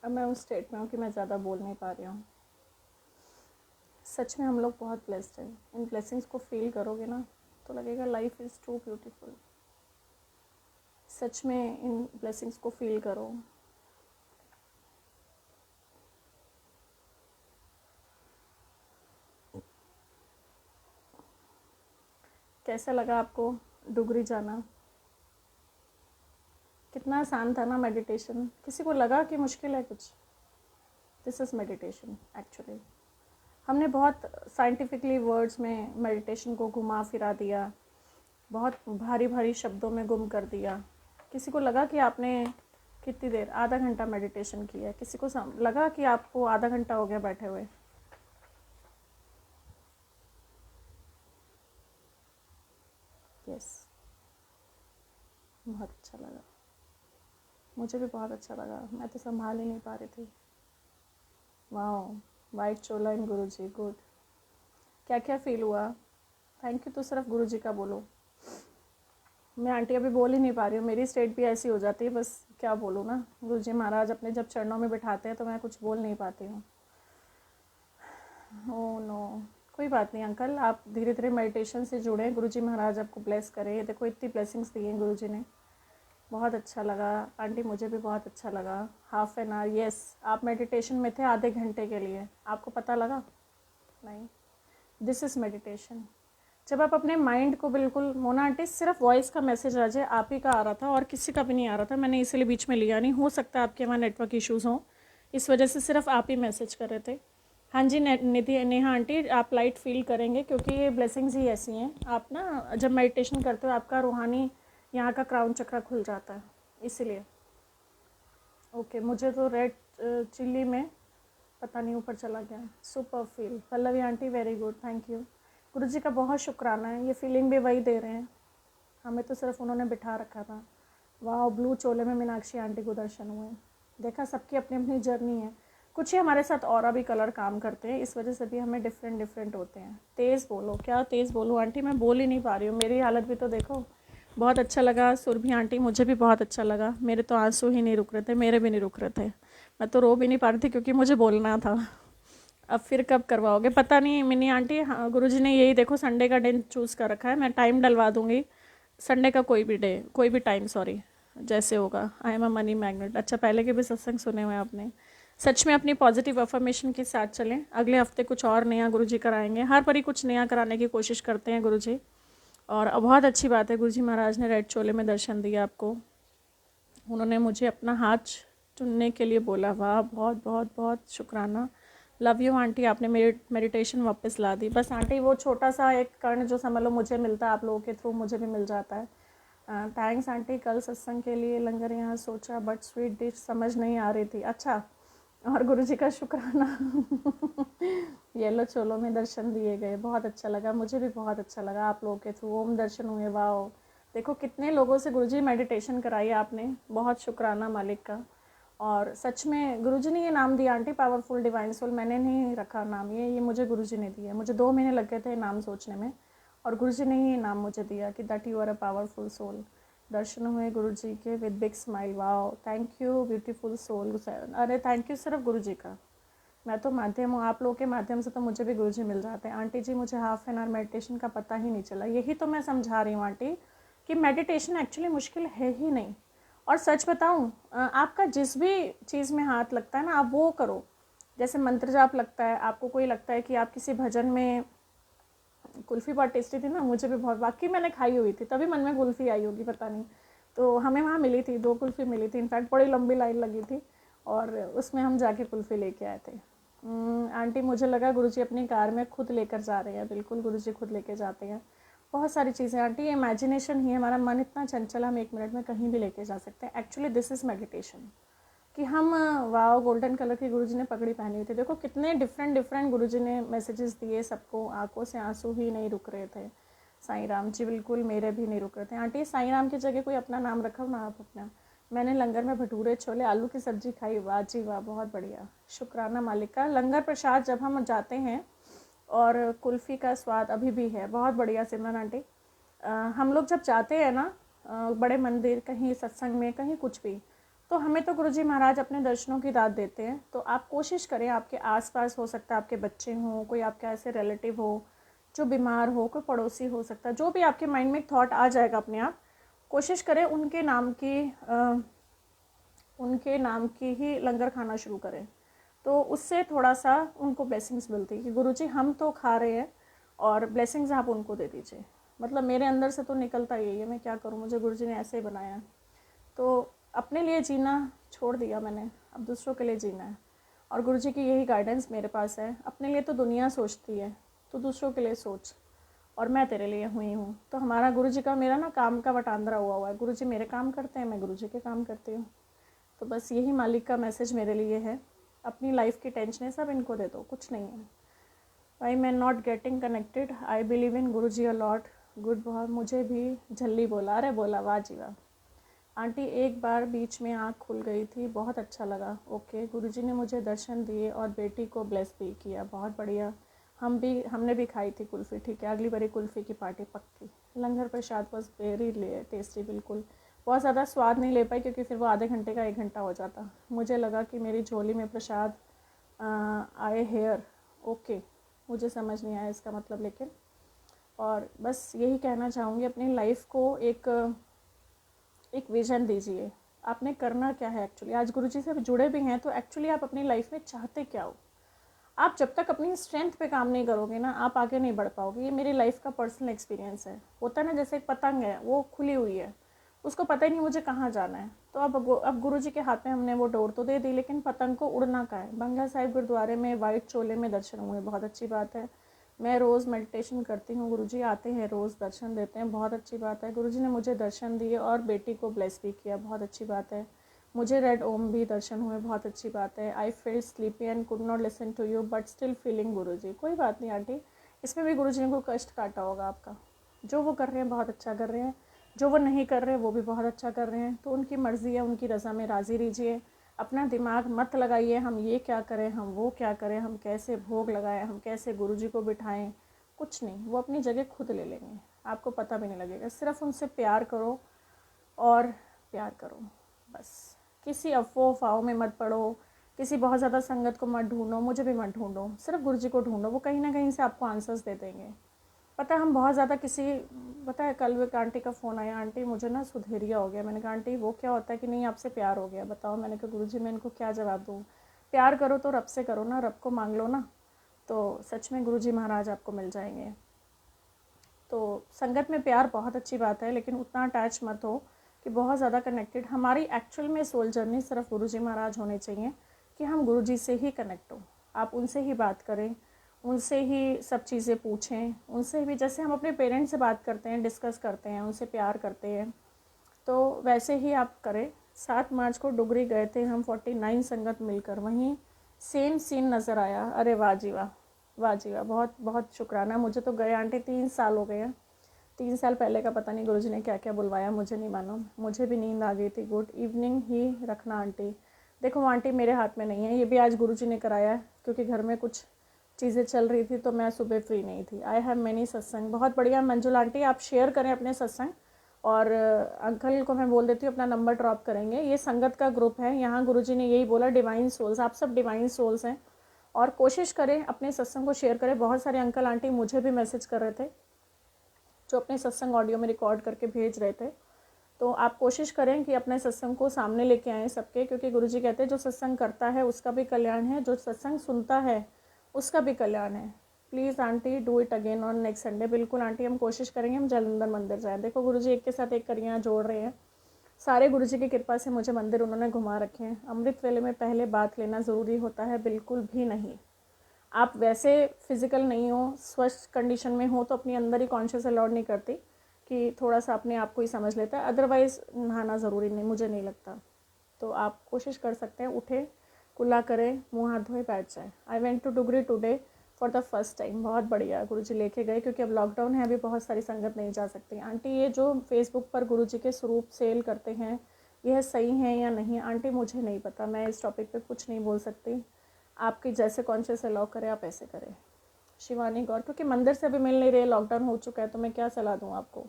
अब मैं उस स्टेट में हूँ कि मैं ज़्यादा बोल नहीं पा रही हूँ। सच में हम लोग बहुत ब्लेस्ड हैं। इन ब्लेसिंग्स को फील करोगे ना तो लगेगा लाइफ इज़ टू ब्यूटीफुल। सच में इन ब्लेसिंग्स को फील करो। कैसा लगा आपको डुगरी जाना? कितना आसान था ना मेडिटेशन? किसी को लगा कि मुश्किल है कुछ? This is meditation actually. हमने बहुत साइंटिफिकली वर्ड्स में मेडिटेशन को घुमा फिरा दिया, बहुत भारी भारी शब्दों में गुम कर दिया। किसी को लगा कि आपने कितनी देर, आधा घंटा मेडिटेशन किया है? किसी को लगा कि आपको आधा घंटा हो गया बैठे हुए? यस, बहुत अच्छा लगा। मुझे भी बहुत अच्छा लगा। मैं तो संभाल ही नहीं पा रही थी। वाह, वाइट चोला इन गुरुजी, गुड। क्या क्या फील हुआ? थैंक यू तो सिर्फ गुरुजी का बोलो। मैं आंटी अभी बोल ही नहीं पा रही हूँ, मेरी स्टेट भी ऐसी हो जाती है, बस क्या बोलूँ ना। गुरुजी महाराज अपने जब चरणों में बिठाते हैं तो मैं कुछ बोल नहीं पाती हूँ। ओह नो, कोई बात नहीं अंकल, आप धीरे धीरे मेडिटेशन से जुड़े। गुरुजी महाराज आपको ब्लेस करें। देखो इतनी ब्लेसिंग्स दी हैं गुरुजी ने। बहुत अच्छा लगा आंटी, मुझे भी बहुत अच्छा लगा। हाफ एन आवर, यस, आप मेडिटेशन में थे आधे घंटे के लिए, आपको पता लगा? नहीं, दिस इज़ मेडिटेशन। जब आप अपने माइंड को बिल्कुल, मोना आंटी सिर्फ वॉइस का मैसेज आ जाए, आप ही का आ रहा था और किसी का भी नहीं आ रहा था। मैंने इसलिए बीच में लिया नहीं, हो सकता है आपके वहाँ नेटवर्क इश्यूज़ हों, इस वजह से सिर्फ आप ही मैसेज कर रहे थे। हाँ जी निधि, नेहा आंटी, आप लाइट फील करेंगे क्योंकि ये ब्लेसिंग्स ही ऐसी हैं। आप ना जब मेडिटेशन करते हो आपका रूहानी यहाँ का क्राउन चक्र खुल जाता है, इसीलिए। ओके, मुझे तो रेड चिल्ली में पता नहीं ऊपर चला गया। Super feel, Pallavi aunty very good, thank you. गुरुजी का बहुत शुक्राना है, ये फीलिंग भी वही दे रहे हैं, हमें तो सिर्फ उन्होंने बिठा रखा था। वाह, ब्लू चोले में मीनाक्षी आंटी को दर्शन हुए। देखा, सबकी अपनी अपनी जर्नी है। कुछ ही हमारे साथ और भी कलर काम करते हैं, इस वजह से भी हमें डिफरेंट डिफरेंट होते हैं। तेज़ बोलो, क्या तेज़ बोलो आंटी, मैं बोल ही नहीं पा रही हूँ, मेरी हालत भी तो देखो। बहुत अच्छा लगा सुरभि आंटी, मुझे भी बहुत अच्छा लगा। मेरे तो आंसू ही नहीं रुक रहे थे, मेरे भी नहीं रुक रहे थे। मैं तो रो भी नहीं पा रही थी क्योंकि मुझे बोलना था। अब फिर कब करवाओगे पता नहीं मिनी आंटी। हाँ, गुरुजी ने यही देखो संडे का दिन चूज़ कर रखा है, मैं टाइम डलवा दूंगी संडे का, कोई भी डे, कोई भी टाइम, सॉरी, जैसे होगा। I am a money magnet. अच्छा, पहले के भी सत्संग सुने हुए आपने। सच में अपनी पॉजिटिव अफर्मेशन के साथ चलें। अगले हफ्ते कुछ और नया गुरुजी कराएंगे, हर परी कुछ नया कराने की कोशिश करते हैं गुरुजी। और बहुत अच्छी बात है, गुरुजी महाराज ने रेड चोले में दर्शन दिया आपको। उन्होंने मुझे अपना हाथ चुनने के लिए बोला। वाह, बहुत बहुत बहुत शुक्राना। लव यू आंटी, आपने मेरी मेडिटेशन वापस ला दी। बस आंटी वो छोटा सा एक कर्ण जो समझ लो मुझे मिलता है, आप लोगों के थ्रू मुझे भी मिल जाता है। Thanks aunty. कल सत्संग के लिए लंगर यहाँ सोचा बट स्वीट डिश समझ नहीं आ रही थी। अच्छा, और गुरुजी का शुक्राना। येलो चोलो में दर्शन दिए गए, बहुत अच्छा लगा, मुझे भी बहुत अच्छा लगा। आप लोगों के थ्रू ओम दर्शन हुए। वाह, देखो कितने लोगों से गुरुजी मेडिटेशन कराई आपने, बहुत शुक्राना मालिक का। और सच में गुरुजी ने ये नाम दिया आंटी, पावरफुल डिवाइन सोल। मैंने नहीं रखा नाम, ये मुझे गुरुजी ने दिया। मुझे 2 महीने लग गए थे नाम सोचने में, और गुरुजी ने ही नाम मुझे दिया कि that you are a powerful soul. दर्शन हुए गुरुजी के with big smile. Wow, thank you beautiful soul. अरे थैंक यू सिर्फ गुरुजी का, मैं तो माध्यम हूँ, आप लोगों के माध्यम से तो मुझे भी गुरुजी मिल जाते हैं। आंटी जी, मुझे हाफ एन आवर मेडिटेशन का पता ही नहीं चला। यही तो मैं समझा रही हूँ आंटी कि मेडिटेशन एक्चुअली मुश्किल है ही नहीं। और सच बताऊँ, आपका जिस भी चीज़ में हाथ लगता है ना, आप वो करो। जैसे मंत्र जाप लगता है, आपको कोई लगता है कि आप किसी भजन में, कुल्फ़ी बहुत टेस्टी थी ना, मुझे भी बहुत, बाकी मैंने खाई हुई थी तभी मन में कुल्फ़ी आई होगी पता नहीं। तो हमें वहाँ मिली थी, 2 कुल्फ़ी मिली थी, इनफैक्ट बड़ी लंबी लाइन लगी थी और उसमें हम जाके कुल्फ़ी लेके आए थे। आंटी, मुझे लगा गुरुजी अपनी कार में खुद लेकर जा रहे हैं। बिल्कुल, गुरुजी खुद लेके जाते हैं। बहुत सारी चीज़ें आंटी, ये इमेजिनेशन ही है, हमारा मन इतना चंचल, हम 1 मिनट में कहीं भी लेके जा सकते हैं। एक्चुअली दिस इज़ मेडिटेशन कि हम, वाओ, गोल्डन कलर की गुरुजी ने पगड़ी पहनी हुई थी। देखो कितने डिफरेंट डिफरेंट गुरुजी ने मैसेजेस दिए सबको, आंखों से आंसू ही नहीं रुक रहे थे। साईं राम जी, बिल्कुल मेरे भी नहीं रुक रहे थे। आंटी, साईं राम की जगह कोई अपना नाम रखो ना आप अपना। मैंने लंगर में भटूरे छोले आलू की सब्जी खाई। वाह जी वाह, बहुत बढ़िया, शुक्राना मालिक का। लंगर प्रसाद जब हम जाते हैं, और कुल्फ़ी का स्वाद अभी भी है, बहुत बढ़िया सिमरन आंटी। हम लोग जब जाते हैं ना बड़े मंदिर, कहीं सत्संग में, कहीं कुछ भी, तो हमें तो गुरुजी महाराज अपने दर्शनों की दात देते हैं। तो आप कोशिश करें, आपके आसपास हो सकता है आपके बच्चे हों, कोई आपके ऐसे रिलेटिव हो जो बीमार हो, कोई पड़ोसी हो सकता है, जो भी आपके माइंड में एक थॉट आ जाएगा अपने आप, कोशिश करें उनके नाम की ही लंगर खाना शुरू करें। तो उससे थोड़ा सा उनको ब्लेसिंग्स मिलती है कि गुरुजी हम तो खा रहे हैं और ब्लेसिंग्स आप उनको दे दीजिए। मतलब मेरे अंदर से तो निकलता यही है, मैं क्या करूँ, मुझे गुरुजी ने ऐसे ही बनाया। तो अपने लिए जीना छोड़ दिया मैंने, अब दूसरों के लिए जीना है। और गुरुजी की यही गाइडेंस मेरे पास है, अपने लिए तो दुनिया सोचती है, तो दूसरों के लिए सोच, और मैं तेरे लिए हुई हूँ। तो हमारा गुरुजी का मेरा ना काम का बटांदरा हुआ है, गुरुजी मेरे काम करते हैं, मैं गुरुजी के काम करती हूँ। तो बस यही मालिक का मैसेज मेरे लिए है, अपनी लाइफ की टेंशनें सब इनको दे दो, कुछ नहीं है। वाई मैं not getting connected, I believe in Guruji a lot. Good, बहुत मुझे भी झल्ली बोला, अरे बोला वाह जी वाह। आंटी एक बार बीच में आँख खुल गई थी, बहुत अच्छा लगा। ओके, गुरुजी ने मुझे दर्शन दिए और बेटी को ब्लेस भी किया, बहुत बढ़िया। हमने भी खाई थी कुल्फ़ी, ठीक है, अगली बारी कुल्फ़ी की पार्टी पक्की। लंगर प्रसाद वॉज वेरी टेस्टी, बिल्कुल बहुत ज़्यादा स्वाद नहीं ले पाई क्योंकि फिर वो आधे घंटे का 1 घंटा हो जाता। मुझे लगा कि मेरी झोली में प्रसाद आए हेयर। ओके, मुझे समझ नहीं आया इसका मतलब, लेकिन और बस यही कहना चाहूँगी, अपनी लाइफ को एक विज़न दीजिए, आपने करना क्या है एक्चुअली। आज गुरुजी से जुड़े भी हैं तो एक्चुअली आप अपनी लाइफ में चाहते क्या हो। आप जब तक अपनी स्ट्रेंथ पे काम नहीं करोगे ना, आप आगे नहीं बढ़ पाओगे। ये मेरी लाइफ का पर्सनल एक्सपीरियंस है। होता है ना, जैसे एक पतंग है, वो खुली हुई है, उसको पता ही नहीं मुझे कहाँ जाना है। तो अब गुरुजी के हाथ में हमने वो डोर तो दे दी, लेकिन पतंग को उड़ना का है। बंगला साहिब गुरुद्वारे में वाइट चोले में दर्शन हुए, बहुत अच्छी बात है। मैं रोज़ मेडिटेशन करती हूँ, गुरुजी आते हैं रोज़ दर्शन देते हैं, बहुत अच्छी बात है। गुरुजी ने मुझे दर्शन दिए और बेटी को ब्लेस भी किया, बहुत अच्छी बात है। मुझे रेड ओम भी दर्शन हुए, बहुत अच्छी बात है। I feel sleepy and could not listen to you but still feeling गुरुजी। कोई बात नहीं आंटी, इसमें भी गुरुजी ने कोई कष्ट काटा होगा आपका। जो वो कर रहे हैं बहुत अच्छा कर रहे हैं, जो वो नहीं कर रहे वो भी बहुत अच्छा कर रहे हैं। तो उनकी मर्ज़ी है, उनकी रज़ा में राज़ी रहिए। अपना दिमाग मत लगाइए हम ये क्या करें, हम वो क्या करें, हम कैसे भोग लगाएं, हम कैसे गुरुजी को बिठाएं। कुछ नहीं, वो अपनी जगह खुद ले लेंगे, आपको पता भी नहीं लगेगा। सिर्फ उनसे प्यार करो और प्यार करो, बस। किसी अफवाह में मत पड़ो, किसी बहुत ज़्यादा संगत को मत ढूंढो, मुझे भी मत ढूंढो, सिर्फ गुरुजी को ढूंढो, वो कहीं ना कहीं से आपको आंसर्स दे देंगे। पता है हम बहुत ज़्यादा पता है कल एक आंटी का फ़ोन आया, आंटी मुझे ना सुधेरिया हो गया। मैंने कहा आंटी वो क्या होता है कि नहीं आपसे प्यार हो गया, बताओ। मैंने कहा गुरुजी मैं इनको क्या जवाब दूँ। प्यार करो तो रब से करो ना, रब को मांग लो ना, तो सच में गुरुजी महाराज आपको मिल जाएंगे। तो संगत में प्यार बहुत अच्छी बात है, लेकिन उतना अटैच मत हो कि बहुत ज़्यादा कनेक्टेड। हमारी एक्चुअल में सोल जर्नी सिर्फ गुरुजी महाराज होने चाहिए कि हम गुरुजी से ही कनेक्ट हो। आप उनसे ही बात करें, उनसे ही सब चीज़ें पूछें, उनसे भी जैसे हम अपने पेरेंट्स से बात करते हैं, डिस्कस करते हैं, उनसे प्यार करते हैं, तो वैसे ही आप करें। 7 मार्च को डुगरी गए थे हम 49 संगत मिलकर, वहीं सेम सीन नज़र आया। अरे वाह जी वाह, वाह जी वाह, बहुत बहुत शुक्राना। मुझे तो गए आंटी 3 साल हो गए हैं। 3 साल पहले का पता नहीं गुरुजी ने क्या क्या बुलवाया, मुझे नहीं मालूम। मुझे भी नींद आ गई थी। गुड इवनिंग ही रखना आंटी। देखो आंटी मेरे हाथ में नहीं है, ये भी आज गुरुजी ने कराया है क्योंकि घर में कुछ चीज़ें चल रही थी तो मैं सुबह फ्री नहीं थी। आई हैव मैनी सत्संग, बहुत बढ़िया मंजुल आंटी, आप शेयर करें अपने सत्संग। और अंकल को मैं बोल देती हूँ अपना नंबर ड्रॉप करेंगे। ये संगत का ग्रुप है, यहाँ गुरुजी ने यही बोला डिवाइन सोल्स, आप सब डिवाइन सोल्स हैं। और कोशिश करें अपने सत्संग को शेयर करें। बहुत सारे अंकल आंटी मुझे भी मैसेज कर रहे थे जो अपने सत्संग ऑडियो में रिकॉर्ड करके भेज रहे थे। तो आप कोशिश करें कि अपने सत्संग को सामने लेके आएँ सबके, क्योंकि गुरुजी कहते हैं जो सत्संग करता है उसका भी कल्याण है, जो सत्संग सुनता है उसका भी कल्याण है। Please aunty do it again on next Sunday. बिल्कुल आंटी, हम कोशिश करेंगे हम जलंधर मंदिर जाएँ। देखो गुरुजी एक के साथ एक कड़ियाँ जोड़ रहे हैं। सारे गुरुजी की कृपा से मुझे मंदिर उन्होंने घुमा रखे हैं। अमृत वेले में पहले बात लेना ज़रूरी होता है, बिल्कुल भी नहीं। आप वैसे फिजिकल नहीं हो, स्वस्थ कंडीशन में हो तो अपनी अंदर ही कॉन्शियस अलाउड नहीं करती कि थोड़ा सा अपने आप को ही समझ लेता है। अदरवाइज़ नहाना ज़रूरी नहीं, मुझे नहीं लगता। तो आप कोशिश कर सकते हैं, उठे, कुल्ला करें, मुंह हाथ धोए, बैठ जाए। I went to Dugri today for the first time. बहुत बढ़िया, गुरुजी लेके गए क्योंकि अब लॉकडाउन है, अभी बहुत सारी संगत नहीं जा सकती। आंटी ये जो फेसबुक पर गुरुजी के स्वरूप सेल करते हैं यह सही है या नहीं? आंटी मुझे नहीं पता, मैं इस टॉपिक पे कुछ नहीं बोल सकती। आपकी जैसे कॉन्शियस अलाउ करें आप ऐसे करें। शिवानी गौर, क्योंकि मंदिर से अभी मिल नहीं रहे, लॉकडाउन हो चुका है, तो मैं क्या सलाह दूँ आपको।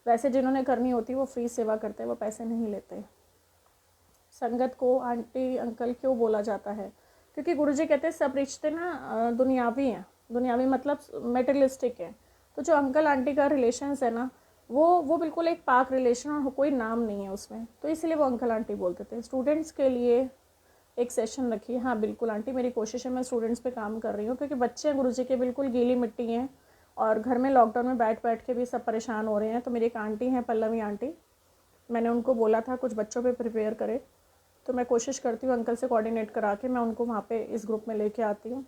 वैसे जिन्होंने करनी होती वो फ्री सेवा करते हैं, वो पैसे नहीं लेते। संगत को आंटी अंकल क्यों बोला जाता है? क्योंकि गुरुजी कहते हैं सब रिश्ते ना दुनियावी हैं, दुनियावी मतलब मेटेरियलिस्टिक है। तो जो अंकल आंटी का रिलेशंस है ना, वो बिल्कुल एक पाक रिलेशन और कोई नाम नहीं है उसमें, तो इसलिए वो अंकल आंटी बोलते थे। स्टूडेंट्स के लिए एक सेशन रखिए। हाँ बिल्कुल आंटी, मेरी कोशिश है, मैं स्टूडेंट्स पे काम कर रही हूँ, क्योंकि बच्चे हैं गुरुजी के बिल्कुल गीली मिट्टी हैं और घर में लॉकडाउन में बैठ बैठ के भी सब परेशान हो रहे हैं। तो मेरी एक आंटी हैं पल्लवी आंटी, मैंने उनको बोला था कुछ बच्चों पे प्रिपेयर करे, तो मैं कोशिश करती हूँ अंकल से कोऑर्डिनेट करा के मैं उनको वहाँ पे इस ग्रुप में लेके आती हूँ।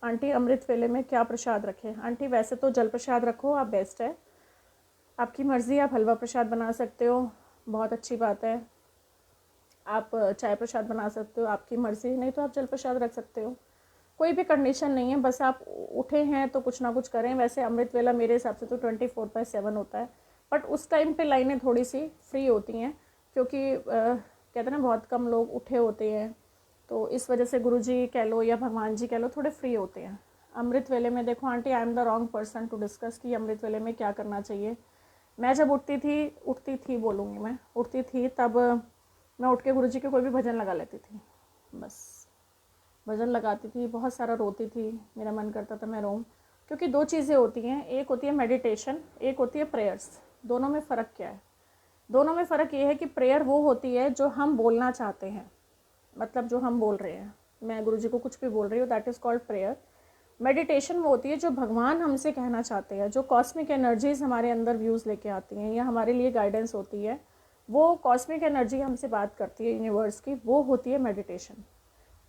आंटी अमृत वेले में क्या प्रसाद रखें? आंटी वैसे तो जल प्रसाद रखो आप, बेस्ट है, आपकी मर्ज़ी। आप हलवा प्रसाद बना सकते हो, बहुत अच्छी बात है। आप चाय प्रसाद बना सकते हो, आपकी मर्ज़ी। नहीं तो आप जल प्रसाद रख सकते हो, कोई भी कंडीशन नहीं है, बस आप उठे हैं तो कुछ ना कुछ करें। वैसे अमृत वेला मेरे हिसाब से तो 24/7 होता है, बट उस टाइम पे लाइनें थोड़ी सी फ्री होती हैं, क्योंकि कहते हैं ना बहुत कम लोग उठे होते हैं, तो इस वजह से गुरुजी कह लो या भगवान जी कह लो थोड़े फ्री होते हैं। अमृत वेले में देखो aunty, I am the wrong person to discuss कि अमृत वेले में क्या करना चाहिए। मैं जब उठती थी बोलूँगी, मैं उठती थी तब मैं उठ के गुरुजी के कोई भी भजन लगा लेती थी, बस भजन लगाती थी, बहुत सारा रोती थी, मेरा मन करता था मैं रोऊं। क्योंकि दो चीज़ें होती हैं, एक होती है मेडिटेशन, एक होती है प्रेयर्स। दोनों में फ़र्क क्या है? दोनों में फ़र्क ये है कि प्रेयर वो होती है जो हम बोलना चाहते हैं, मतलब जो हम बोल रहे हैं, मैं गुरुजी को कुछ भी बोल रही हूँ, that is called prayer. Meditation वो होती है जो भगवान हमसे कहना चाहते हैं, जो कॉस्मिक एनर्जीज़ हमारे अंदर व्यूज़ लेके आती हैं या हमारे लिए गाइडेंस होती है, वो कॉस्मिक एनर्जी हमसे बात करती है यूनिवर्स की, वो होती है मेडिटेशन।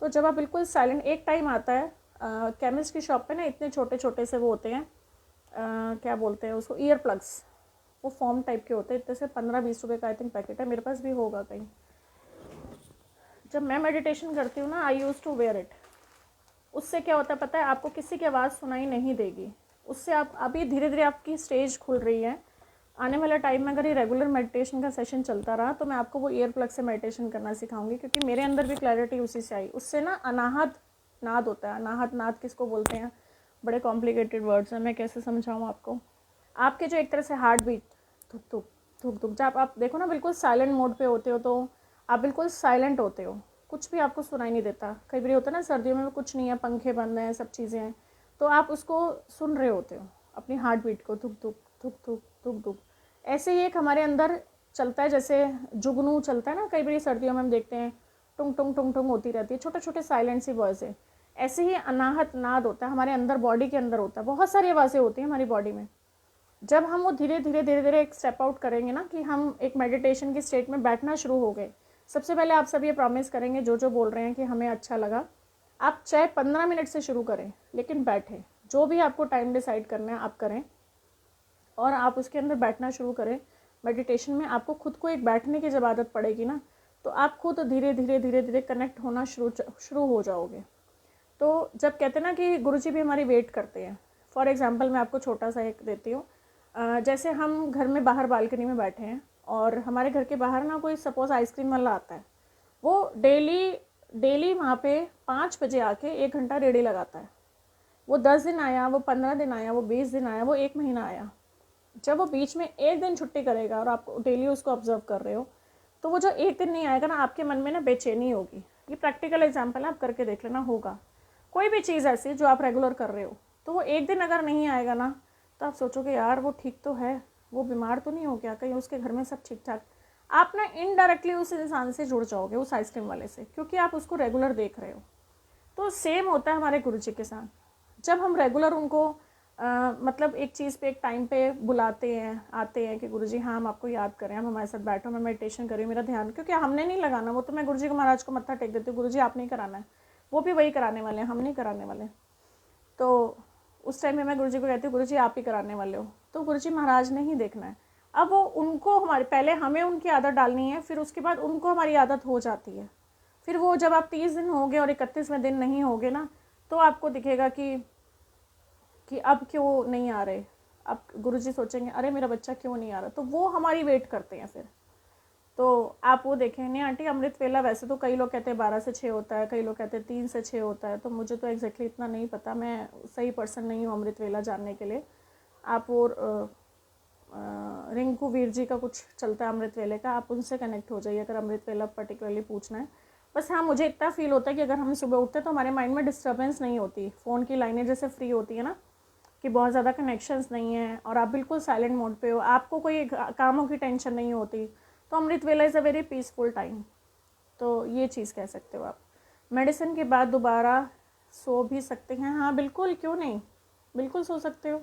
तो जब आप बिल्कुल साइलेंट, एक टाइम आता है केमिस्ट की शॉप पे ना इतने छोटे छोटे से वो होते हैं, क्या बोलते हैं उसको, ईयर प्लग्स, वो फॉर्म टाइप के होते हैं, इतने से 15-20 रुपये का आई थिंक पैकेट है, मेरे पास भी होगा कहीं। जब मैं मेडिटेशन करती हूँ ना, आई यूज़ टू वेयर इट। उससे क्या होता है पता है? आपको किसी की आवाज़ सुनाई नहीं देगी, उससे आप अभी धीरे धीरे आपकी स्टेज खुल रही है। आने वाले टाइम में अगर ये रेगुलर मेडिटेशन का सेशन चलता रहा तो मैं आपको वो ईयर प्लग से मेडिटेशन करना सिखाऊंगी, क्योंकि मेरे अंदर भी क्लैरिटी उसी से आई। उससे ना अनाहत नाद होता है। अनाहत नाद किसको बोलते हैं? बड़े कॉम्प्लिकेटेड वर्ड्स हैं, मैं कैसे समझाऊँ आपको। आपके जो एक तरह से हार्ट बीट धुक धुक धुक धुक, जब आप देखो ना बिल्कुल साइलेंट मोड पे होते हो, तो आप बिल्कुल साइलेंट होते हो, कुछ भी आपको सुनाई नहीं देता। कई बार होता है ना सर्दियों में कुछ नहीं है, पंखे बंद हैं, सब चीज़ें हैं, तो आप उसको सुन रहे होते हो, अपनी हार्ट बीट को, धुक धुक धुक धुक धुक धुक। ऐसे ही एक हमारे अंदर चलता है, जैसे जुगनू चलता है ना, कई बार सर्दियों में हम देखते हैं टुंग टुंग टुंग टुंग होती रहती है, छोटे छोटे साइलेंट सी वॉइस है। ऐसे ही अनाहत नाद होता है हमारे अंदर, बॉडी के अंदर होता है, बहुत सारी आवाज़ें होती हैं हमारी बॉडी में। जब हम वो धीरे धीरे धीरे धीरे एक स्टेप आउट करेंगे ना, कि हम एक मेडिटेशन की स्टेट में बैठना शुरू हो गए, सबसे पहले आप सब ये प्रॉमिस करेंगे, जो जो बोल रहे हैं कि हमें अच्छा लगा, आप चाहे 15 मिनट से शुरू करें, लेकिन बैठें। जो भी आपको टाइम डिसाइड करना है आप करें, और आप उसके अंदर बैठना शुरू करें। मेडिटेशन में आपको खुद को एक बैठने की जब आदत पड़ेगी ना, तो आप खुद धीरे धीरे धीरे धीरे कनेक्ट होना शुरू हो जाओगे। तो जब कहते हैं ना कि गुरुजी भी हमारी वेट करते हैं, फॉर एग्जांपल मैं आपको छोटा सा एक देती हूँ। जैसे हम घर में बाहर बालकनी में बैठे हैं, और हमारे घर के बाहर ना कोई सपोज आइसक्रीम वाला आता है, वो डेली डेली वहाँ पे 5 बजे आके 1 घंटा रेडी लगाता है। वो 10 दिन आया, वो 15 दिन आया, वो 20 दिन आया, वो 1 महीना आया। जब वो बीच में एक दिन छुट्टी करेगा और आप डेली उसको ऑब्जर्व कर रहे हो, तो वो जो एक दिन नहीं आएगा ना, आपके मन में ना बेचैनी होगी। ये प्रैक्टिकल एग्जाम्पल है, आप करके देख लेना, होगा। कोई भी चीज़ ऐसी जो आप रेगुलर कर रहे हो, तो वो एक दिन अगर नहीं आएगा ना, तो आप सोचोगे यार वो ठीक तो है, वो बीमार तो नहीं हो गया, कहीं उसके घर में सब ठीक ठाक। आप ना इनडायरेक्टली उस इंसान से जुड़ जाओगे, उस आइसक्रीम वाले से, क्योंकि आप उसको रेगुलर देख रहे हो। तो सेम होता है हमारे गुरुजी के साथ। जब हम रेगुलर उनको मतलब एक चीज़ पे एक टाइम पे बुलाते हैं, आते हैं कि गुरुजी हाँ हम आपको याद करें, हम हमारे साथ बैठो, मैं मेडिटेशन करी, मेरा ध्यान, क्योंकि हमने नहीं लगाना, वो तो मैं गुरुजी को महाराज को मत्था टेक देती हूँ, गुरुजी आप नहीं कराना है, वो भी वही कराने वाले हैं, हम नहीं कराने वाले। तो उस टाइम में मैं गुरुजी को कहती हूँ गुरुजी आप ही कराने वाले हो, तो गुरुजी महाराज ने ही देखना है। अब वो उनको हमारे, पहले हमें उनकी आदत डालनी है, फिर उसके बाद उनको हमारी आदत हो जाती है। फिर वो जब आप 30 दिन हो गए और 31वें दिन नहीं होगे ना, तो आपको दिखेगा कि अब क्यों नहीं आ रहे। अब गुरुजी सोचेंगे अरे मेरा बच्चा क्यों नहीं आ रहा, तो वो हमारी वेट करते हैं फिर। तो आप वो देखें। नहीं आंटी, अमृत वेला वैसे तो कई लोग कहते हैं 12 से 6 होता है, कई लोग कहते हैं 3 से 6 होता है, तो मुझे तो एग्जैक्टली इतना नहीं पता, मैं सही पर्सन नहीं हूँ अमृत वेला जानने के लिए। आप वो रिंकू वीर जी का कुछ चलता है अमृत वेले का, आप उनसे कनेक्ट हो जाइए अगर अमृत वेला पर्टिकुलरली पूछना है। बस हाँ, मुझे इतना फील होता है कि अगर हम सुबह उठते तो हमारे माइंड में डिस्टर्बेंस नहीं होती, फ़ोन की लाइनें जैसे फ्री होती है ना, कि बहुत ज़्यादा कनेक्शंस नहीं है और आप बिल्कुल साइलेंट मोड पे हो, आपको कोई कामों की टेंशन नहीं होती, तो अमृत वेला is a very peaceful time. तो ये चीज़ कह सकते हो आप। मेडिसिन के बाद दोबारा सो भी सकते हैं, हाँ बिल्कुल, क्यों नहीं, बिल्कुल सो सकते हो,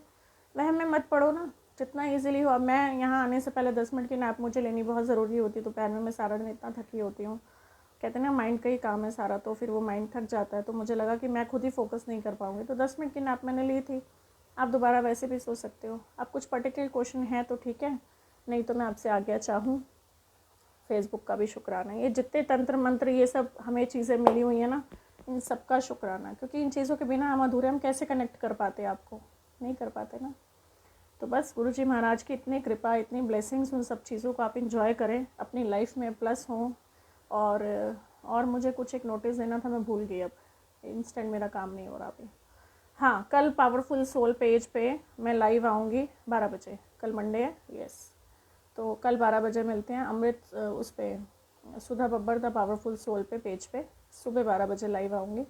वह में मत पड़ो ना, जितना इजीली हो। अब मैं यहाँ आने से पहले 10 मिनट की नैप मुझे लेनी बहुत ज़रूरी होती है, दोपहर में मैं सारा दिन इतना थकी होती हूँ, कहते हैं ना माइंड का ही काम है सारा, तो फिर वो माइंड थक जाता है, तो मुझे लगा कि मैं खुद ही फोकस नहीं कर पाऊँगी, तो 10 मिनट की नैप मैंने ली थी। आप दोबारा वैसे भी सो सकते हो। आप कुछ पर्टिकुलर क्वेश्चन है तो ठीक है, नहीं तो मैं आपसे आज्ञा चाहूँ। फेसबुक का भी शुक्राना, ये जितने तंत्र मंत्र ये सब हमें चीज़ें मिली हुई हैं ना, इन सब का शुक्राना, क्योंकि इन चीज़ों के बिना हम अधूरे, हम कैसे कनेक्ट कर पाते आपको, नहीं कर पाते ना। तो बस गुरुजी महाराज की इतनी कृपा, इतनी ब्लेसिंग्स, उन सब चीज़ों को आप इंजॉय करें अपनी लाइफ में, प्लस हों। और मुझे कुछ एक नोटिस देना था, मैं भूल गई, अब इंस्टेंट मेरा काम नहीं हो रहा अभी। हाँ, कल पावरफुल सोल पेज पे मैं लाइव आऊँगी 12 बजे, कल मंडे है, यस। तो कल 12 बजे मिलते हैं अमृत उस पर सुधा बब्बर द पावरफुल सोल पे पेज पे, सुबह 12 बजे लाइव आऊँगी।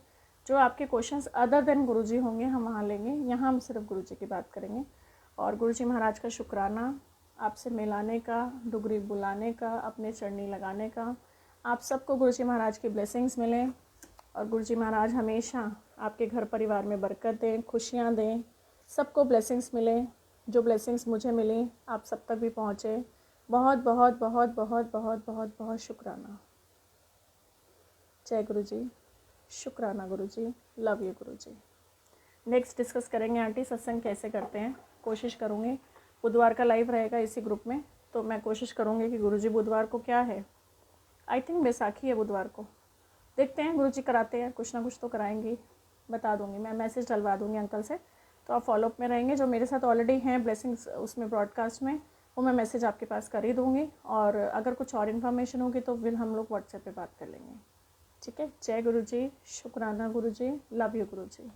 जो आपके क्वेश्चंस अदर देन गुरुजी होंगे हम वहाँ लेंगे, यहाँ हम सिर्फ गुरुजी की बात करेंगे। और गुरुजी महाराज का शुक्राना आपसे मिलाने का, डुगरी बुलाने का, अपने चरनी लगाने का। आप सबको गुरुजी महाराज की ब्लेसिंग्स मिलें और गुरुजी महाराज हमेशा आपके घर परिवार में बरकत दें, खुशियाँ दें, सबको ब्लेसिंग्स मिलें। जो ब्लेसिंग्स मुझे मिली आप सब तक भी पहुँचे। बहुत बहुत बहुत बहुत बहुत बहुत बहुत शुक्राना। जय गुरुजी, शुक्राना गुरुजी, लव यू गुरुजी। नेक्स्ट डिस्कस करेंगे आंटी सत्संग कैसे करते हैं, कोशिश करूँगी। बुधवार का लाइव रहेगा इसी ग्रुप में, तो मैं कोशिश करूँगी कि गुरुजी बुधवार को क्या है, आई थिंक बैसाखी है बुधवार को, देखते हैं गुरुजी कराते हैं, कुछ ना कुछ तो कराएंगी, बता दूंगी मैं, मैसेज डलवा दूंगी अंकल से, तो आप फॉलोअप में रहेंगे। जो मेरे साथ ऑलरेडी हैं ब्लेसिंग्स उसमें ब्रॉडकास्ट में, वो मैं मैसेज आपके पास कर ही दूँगी, और अगर कुछ और इन्फॉर्मेशन होगी तो फिर हम लोग व्हाट्सएप पे बात कर लेंगे, ठीक है। जय गुरुजी, शुक्राना गुरुजी, लव यू गुरुजी।